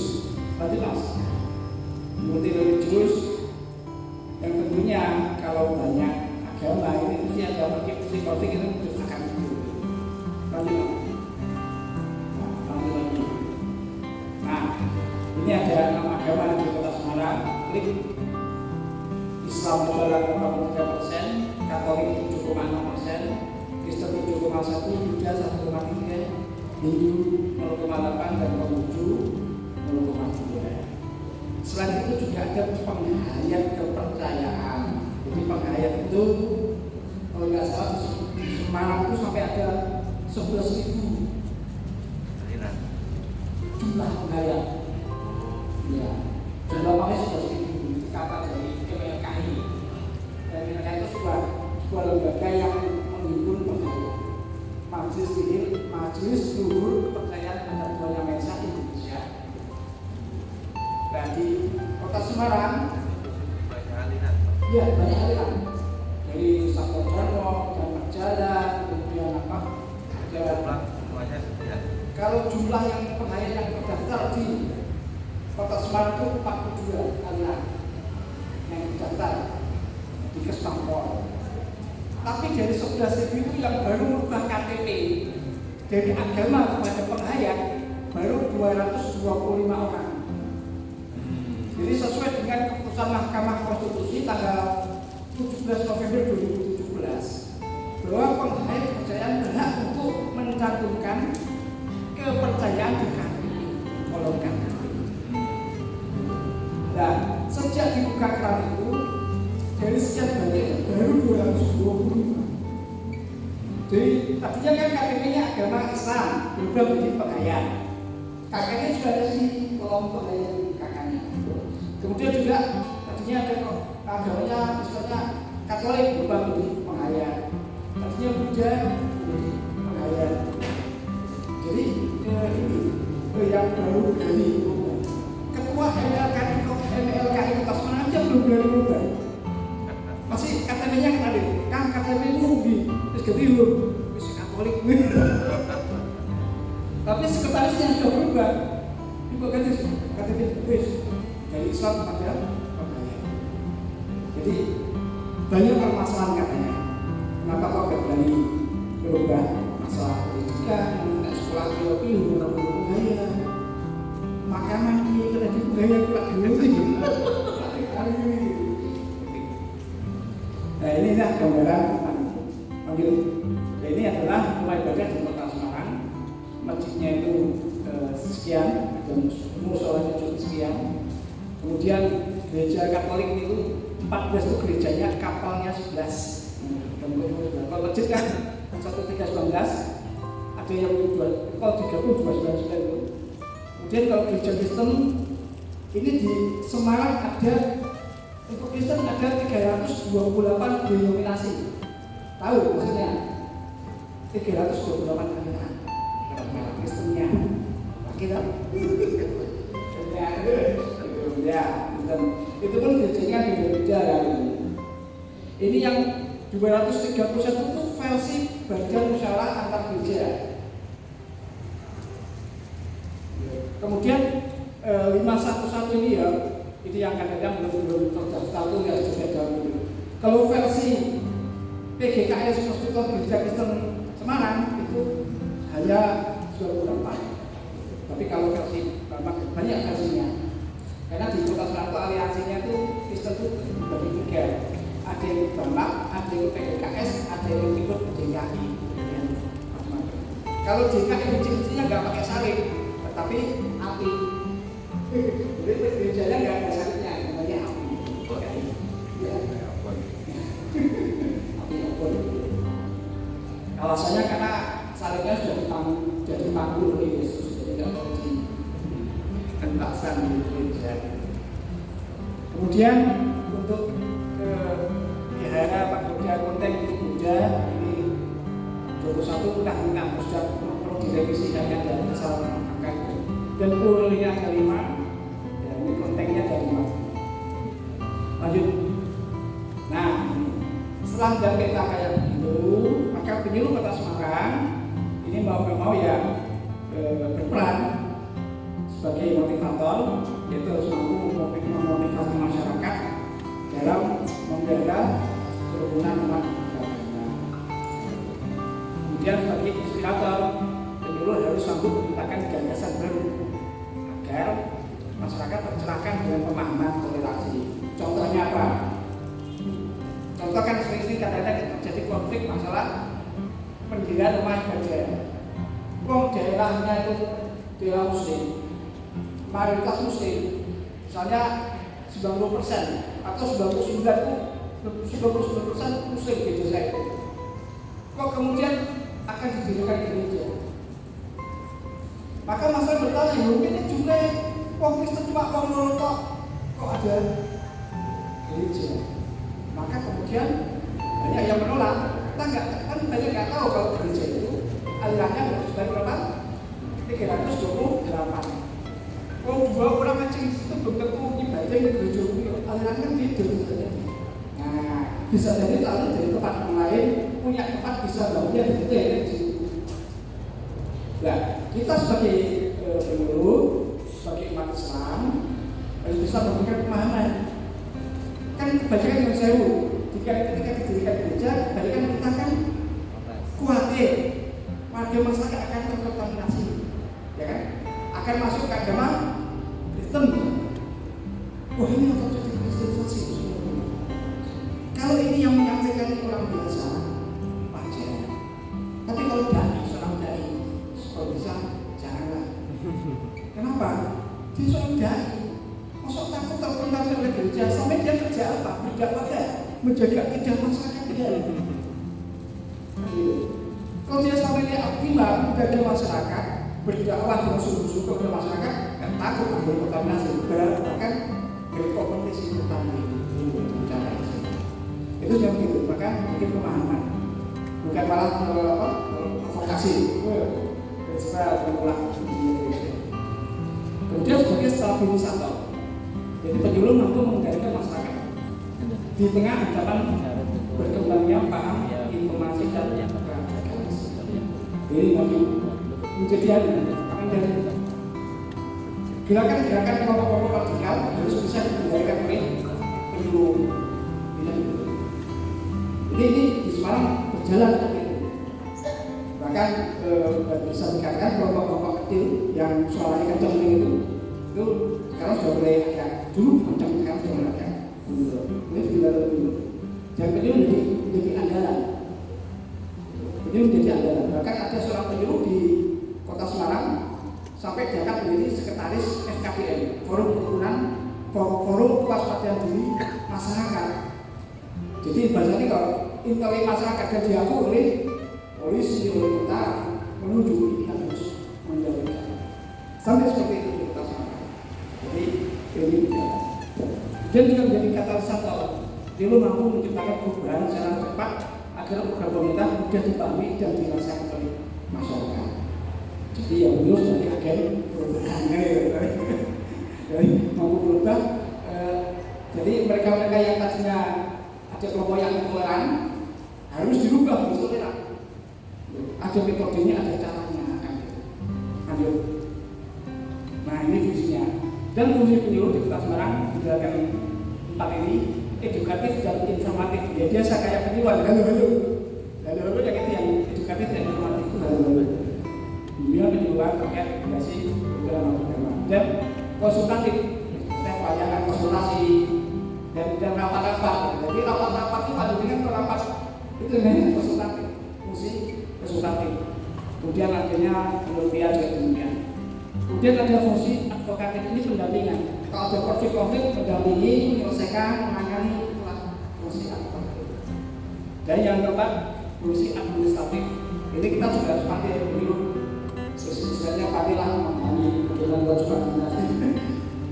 tadi mas, multi religius yang tentunya kalau banyak agama ini mesti ada konflik itu akan timbul. Nanti lagi. Nah, ini ada 6 agama di kota Semarang. Klik Islam adalah 83%, Katolik 7,6%, Kristen 7,1%, Buddha 1,3%, Hindu 0,8% dan Konghucu 0,2%. Selain itu juga ada penghayat kepercayaan. Jadi penghayat itu kalau nggak salah di Semarang itu sampai ada 11.000 jumlah penghayat. Ya, jumlah penghayat 11.000 kata dari KPLKI. Dan KPLKI itu sebuah lembaga yang menghimpun penghayat. Majelis Luhur Kepercayaan Adat Buana Maha Indonesia. Dan di kota Semarang ya banyak aliran dari Sakojono dan Jalan, kemudian apa? Kalau jumlah yang penghayat yang terdaftar di kota Semarang itu 42 aliran yang terdaftar di Kesbangpol. Tapi dari 11.000 itu yang baru merubah KTP dari agama kepada penghayat baru 225 orang. Jadi sesuai dengan keputusan Mahkamah Konstitusi tanggal 17 November 2017 bahwa penghayat kepercayaan berhak untuk mencantumkan kepercayaan di KTP kolom KTP. Nah, sejak dibuka keran itu dari sekian banyak baru 225. Jadi tadinya kan KTP-nya agama Islam berubah menjadi penghayat. Kakaknya juga ada di kolom penghayat kakaknya. Kemudian juga tadinya ada agamanya misalnya Katolik berubah menjadi penghayat. Tadinya Buddha menjadi penghayat. Jadi ini yang baru dari ketua MLKI Kota Semarang aja belum dari berubah. Masih KTP-nya kan ada, kan KTP itu rugi, terus ganti lu, masih Katolik. Tapi sekretarisnya sudah berubah, ibu ganti KTP wis dari Islam kepada penghayat. Jadi banyak permasalahan katanya. Kenapa kok gak berani berubah masalah pendidikan, tidak sekolah pilih penghayat, makanan ini kena di penghayat pula dulu. Nah ini adalah gambaran panggil. Nah, ini adalah rumah ibadah di kota Semarang. Masjidnya itu sekian, dan musolanya juga sekian. Kemudian gereja Katolik itu 14 itu gerejanya, kapalnya 11. Kalau masjid kan 1319, ada yang 2, kalau 30 299 itu. Kemudian kalau gereja Kristen ini di Semarang ada. Untuk Kristen ada 328 denominasi. Tahu maksudnya? 328 aliran. Kalau Kristennya, kita ya, itu pun gerejanya beda-beda ya. Ini yang 231 itu versi badan musyawarah antar gereja. Kemudian 511 ini ya. Itu yang kadang-kadang belum terdaftar itu ya sudah dahulu. Kalau versi PGKS Hospital Gereja Kristen Semarang itu hanya 24. Tapi kalau versi banyak versinya PKS, ada yang ikut DKI. Kalau DKI ciri-cirinya nggak pakai salib, tetapi api. Jadi gerejanya nggak ada salibnya, namanya api. Ya. Api obor. Alasannya karena salibnya sudah dipanggul oleh Yesus, jadi nggak perlu dikentaskan di gereja. Kemudian untuk Wihara Pagoda Kelenteng di Jogja ini 21 tahun sudah perlu direvisi hanya dari asal angka dan pulnya kelima ya, ini kelentengnya dari mana? Lanjut. Nah, setelah dan peta kayak begitu, maka penyuluh Kota Semarang ini mau nggak mau ya berperan sebagai motivator, yaitu harus mampu memotivasi masyarakat dalam menjaga kerukunan umat beragama. Kemudian sebagai inspirator, penyuluh harus mampu menciptakan gagasan baru agar masyarakat tercerahkan dengan pemahaman toleransi. Contohnya apa? Contoh kan sering-sering kadang-kadang terjadi konflik masalah pendirian rumah ibadah. Daerahnya itu daerah muslim, mayoritas muslim, misalnya 90% atau 99% muslim di desa itu. Kok kemudian akan didirikan gereja? Maka masyarakat bertanya, mungkin juga orang Kristen cuma orang loro kok ada gereja? Maka kemudian banyak yang menolak. Kita kan banyak nggak tahu kalau gereja itu alirannya sudah berapa? 328. Kalau dua orang aja itu belum tentu ibadah yang berjumpa, aliran kan beda misalnya. Nah, bisa jadi lalu dari tempat yang lain punya tempat bisa bangunnya begitu ya. Nah, kita sebagai penyuluh, sebagai umat Islam harus bisa memberikan pemahaman. Kan kebanyakan yang sewu, ketika didirikan gereja, kebanyakan kita kan khawatir warga masyarakat akan terkontaminasi, ya kan? Akan masuk ke agama Kristen. Wah, ini akan jadi kristenisasi. Kalau ini yang menyampaikan orang biasa, wajar. Tapi kalau dai, seorang dai, kalau bisa janganlah. Kenapa? Dia seorang dai. Masuk takut terkontaminasi oleh gereja, sampai dia kerja apa? Berdakwah menjadi akidah masyarakat dia. Kalau dia sampai dia aktifan menjadi masyarakat, berdakwah dengan sungguh-sungguh kepada masyarakat, kan takut ambil kontaminasi, bahkan berkompetisi utama cara itu. Itu yang begitu, maka bikin pemahaman, bukan malah provokasi. Supaya berulang. Kemudian sebagai stabilisator, jadi penyuluh mampu mengendalikan masyarakat di tengah ancaman berkembangnya paham informasi dan jadi menjadi gerakan-gerakan kelompok-kelompok radikal harus bisa dikendalikan oleh penyuluh. Ini di Semarang berjalan seperti itu. Bahkan bisa dikatakan kelompok-kelompok kecil yang suaranya kencang itu sekarang sudah mulai agak dulu kencang, sekarang sudah mulai agak ini sudah dulu. Dan penyuluh menjadi andalan. Penyuluh menjadi andalan. Bahkan ada seorang penyuluh di Kota Semarang sampai diangkat menjadi sekretaris FKBM, Forum Kerukunan, Forum Kewaspadaan Diri Masyarakat. Jadi bahasanya kalau intelek masyarakat dan diakui oleh polisi, oleh kota, menuju kita harus menjalankan. Sampai seperti itu kita Semarang. Jadi ini berjalan. Dan juga menjadi katalisator. Dia mampu menciptakan perubahan secara cepat agar program pemerintah mudah dipahami dan dirasakan oleh masyarakat. Jadi yang belum jadi agen perubahannya jadi mampu berubah. Jadi mereka-mereka yang tadinya ada kelompok yang intoleran harus dirubah menjadi toleran. Ada metodenya, ada caranya. Lanjut. Nah ini visinya. Dan fungsi penyuluh di Kota Semarang dijalankan 4 ini, edukatif dan informatif. Ya biasa kayak penyuluhan, halo-halo yang itu yang edukatif dan informatif itu halo-halo. Dia penyuluhan terkait edukasi dalam agama dan konsultatif, pelayanan konsultasi dan rapat-rapat. Jadi rapat-rapat itu ada dengan rapat itu namanya konsultatif, fungsi konsultatif. Kemudian adanya Olympia juga demikian. Kemudian ada fungsi advokatif, ini pendampingan. Kalau ada konflik mendampingi, menyelesaikan, menangani, itulah fungsi advokatif. Dan yang keempat, fungsi administratif. Ini kita juga harus pakai dulu. Misalnya pakailah menangani kebetulan kewajiban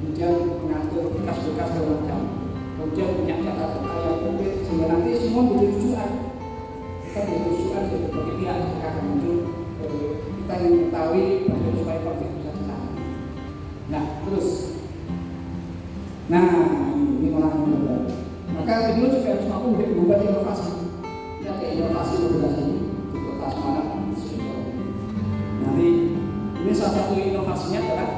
kemudian mengatur bekas-bekas dan macam. Kemudian punya data-data yang konkret sehingga nanti semua menjadi rujukan. Kita menjadi rujukan dari berbagai pihak yang akan muncul. Kita ingin mengetahui bagaimana supaya konflik bisa ditangani. Nah, terus, ini orang yang maka kedua juga harus mampu membuat inovasi. Ini ada inovasi mobilisasi di Kota Semarang. Nanti ini salah satu inovasinya adalah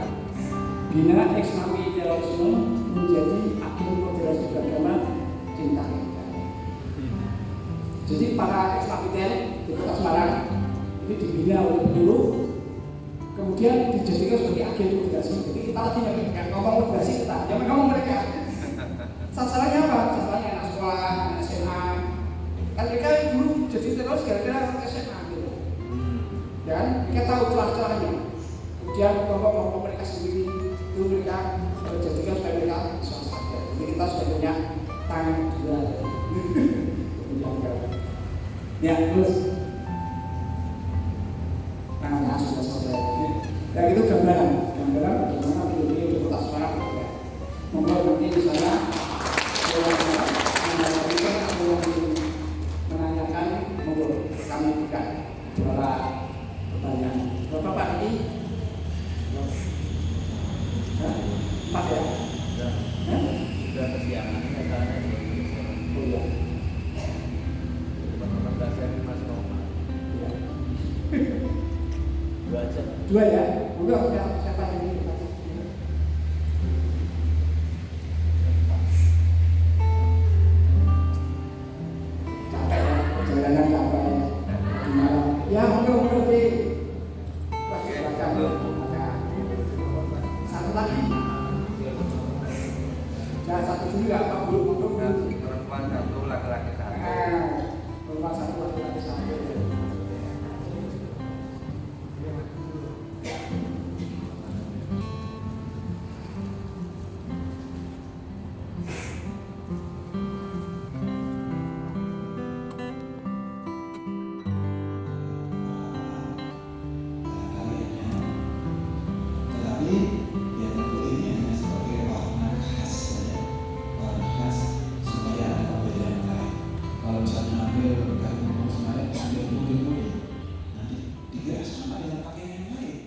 Bina Ex Napi Terorisme menjadi agen moderasi beragama cinta negara. Jadi para ex napi di Kota Semarang ini dibina oleh guru, kemudian dijadikan sebagai agen moderasi. Jadi kita lagi nggak ngomong moderasi kita, jangan ngomong mereka. Sasarannya apa? Sasarannya anak sekolah, anak SMA. Kan mereka dulu jadi teroris gara-gara SMA gitu. Dan mereka tahu celah-celahnya. Kemudian kelompok-kelompok mereka sendiri itu mereka jadikan supaya mereka bisa sadar. Jadi kita sudah punya tangan juga. Ya terus, nah sudah selesai. Ya itu gambaran bagaimana di Kota Semarang. Monggo nanti di sana menanyakan, monggo kami buka para pertanyaan. Bapak ini 4 ya? Sudah kesiangan acaranya Oh iya. Rekomendasi Mas Roma. Iya. 2 aja. 2 ya? Udah siapa ini? Capek ya, perjalanan capek ya. Gimana? Ya monggo deh. Satu lagi. Nah, satu juga Pak Guru untuk Perempuan 1, laki-laki 1. perempuan 1, laki-laki 1. Tetapi ya tentu ini hanya sebagai warna khas saja, warna khas supaya ada perbedaan lain. Kalau misalnya ambil gabung Semarang, ambil putih-putih, nanti dikira sama dengan pakaian yang lain.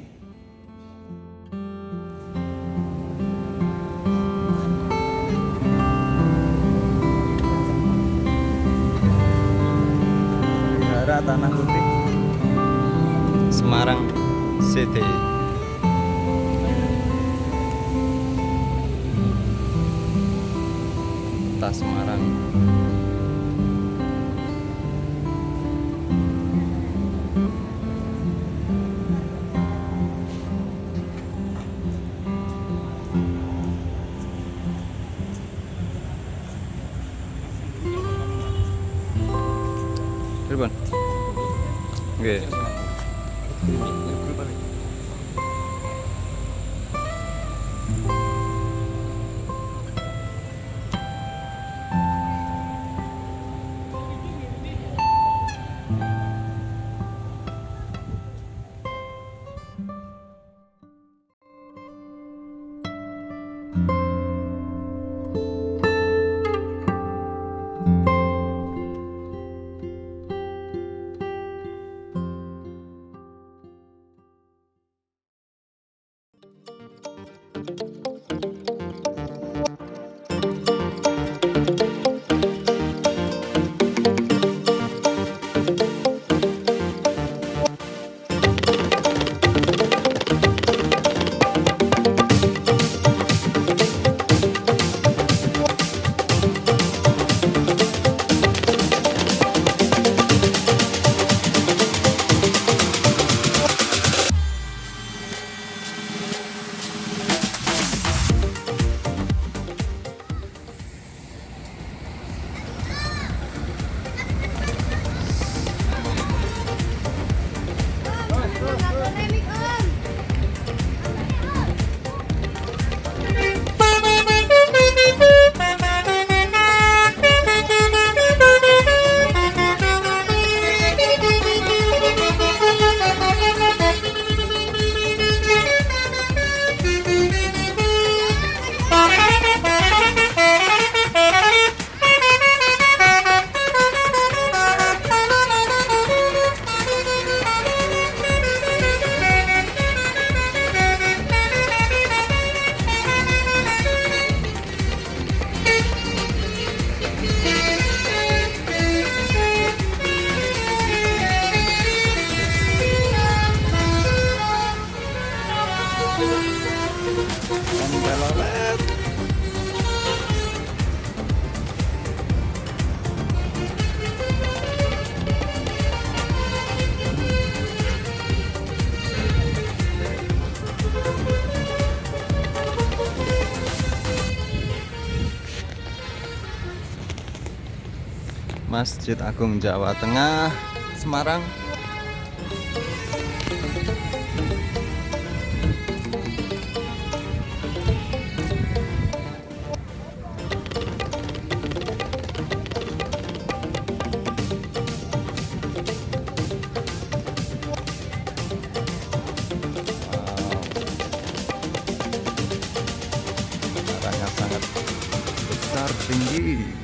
Wihara Tanah Putih Semarang City. Kota Semarang. Cirebon. Oke. Masjid Agung Jawa Tengah, Semarang. Menaranya sangat besar, tinggi.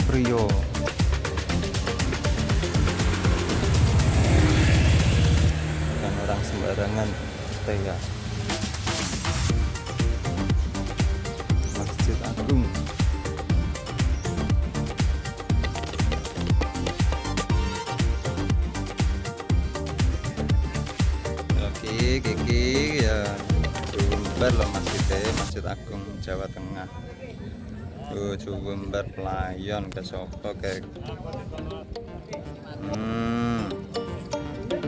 Prio. Bukan orang sembarangan, Tega. Masjid Agung. Oke, Kiki ya. Jumbar loh Masjid Agung Jawa Tengah. Tuh Jumbar pelayan ke sopo kayak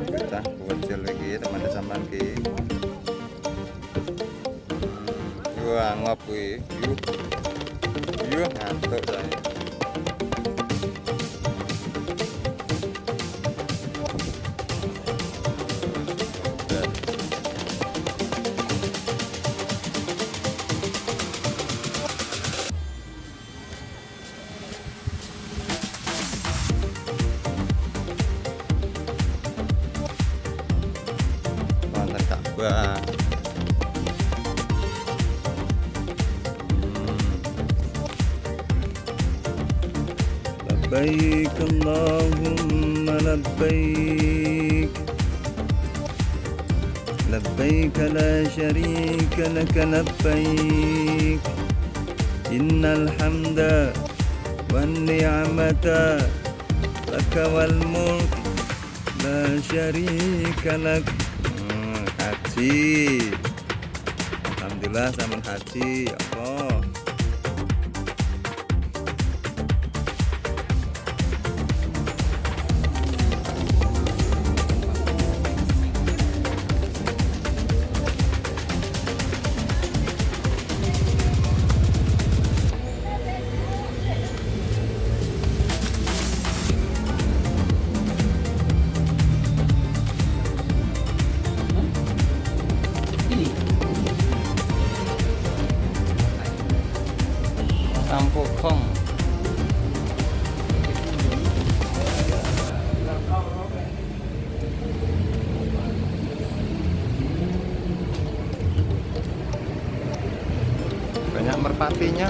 kita bocil lagi teman-teman ki. Wah ngop kuwi. Yuk ngantuk saya. Ka'bah. Labbaik Allahumma labbaik, labbaik la syarika laka labbaik, innal hamda wan ni'mata laka wal mulk la syarika lak. Haji, alhamdulillah sama haji, ya Allah. Sampokong. Banyak merpatinya.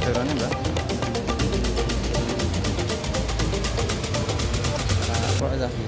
Restorannya Mbak. Apa aja sih?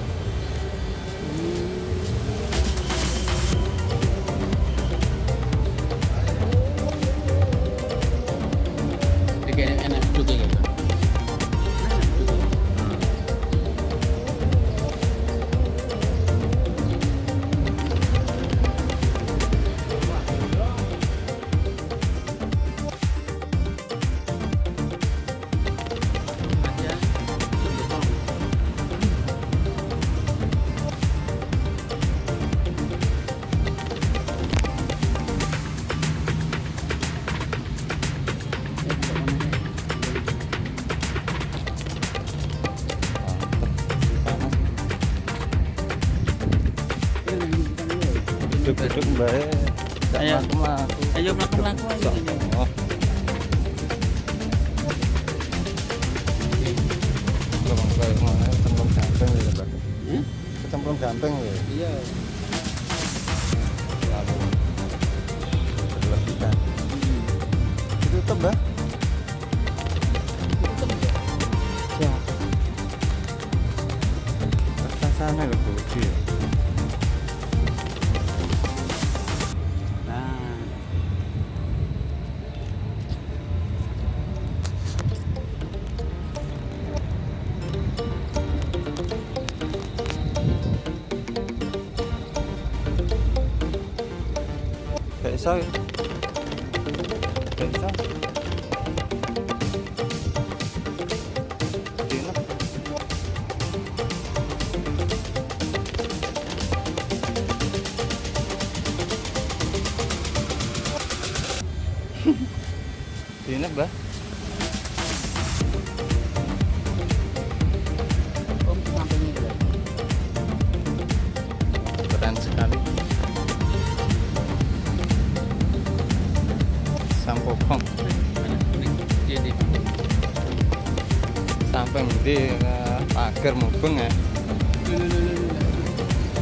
duduk mbak. Ayo. Melaku. Ayo melaku aja. Oh. Lomang kayak mana? Templung gampang ya mbak. Templung gampang ya. Iya. Lalu berlebihan. Ditutup mbak. Ya. Sana loh budi. Nah. Gak iso ya? Gak iso. Dino. Dino bah. Om sampai ini berarti. Keren sekali. Sampokong. Jadi Sampai di pagar mubeng ya.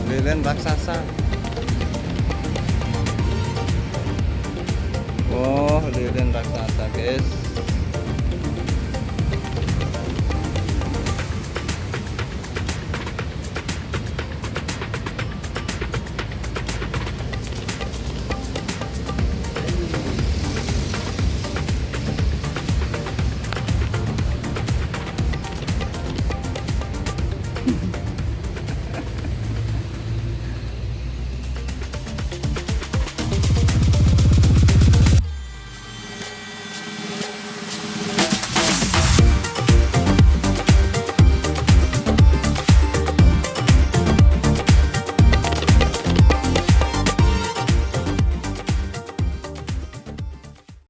Lilin raksasa. Oh, lilin raksasa guys.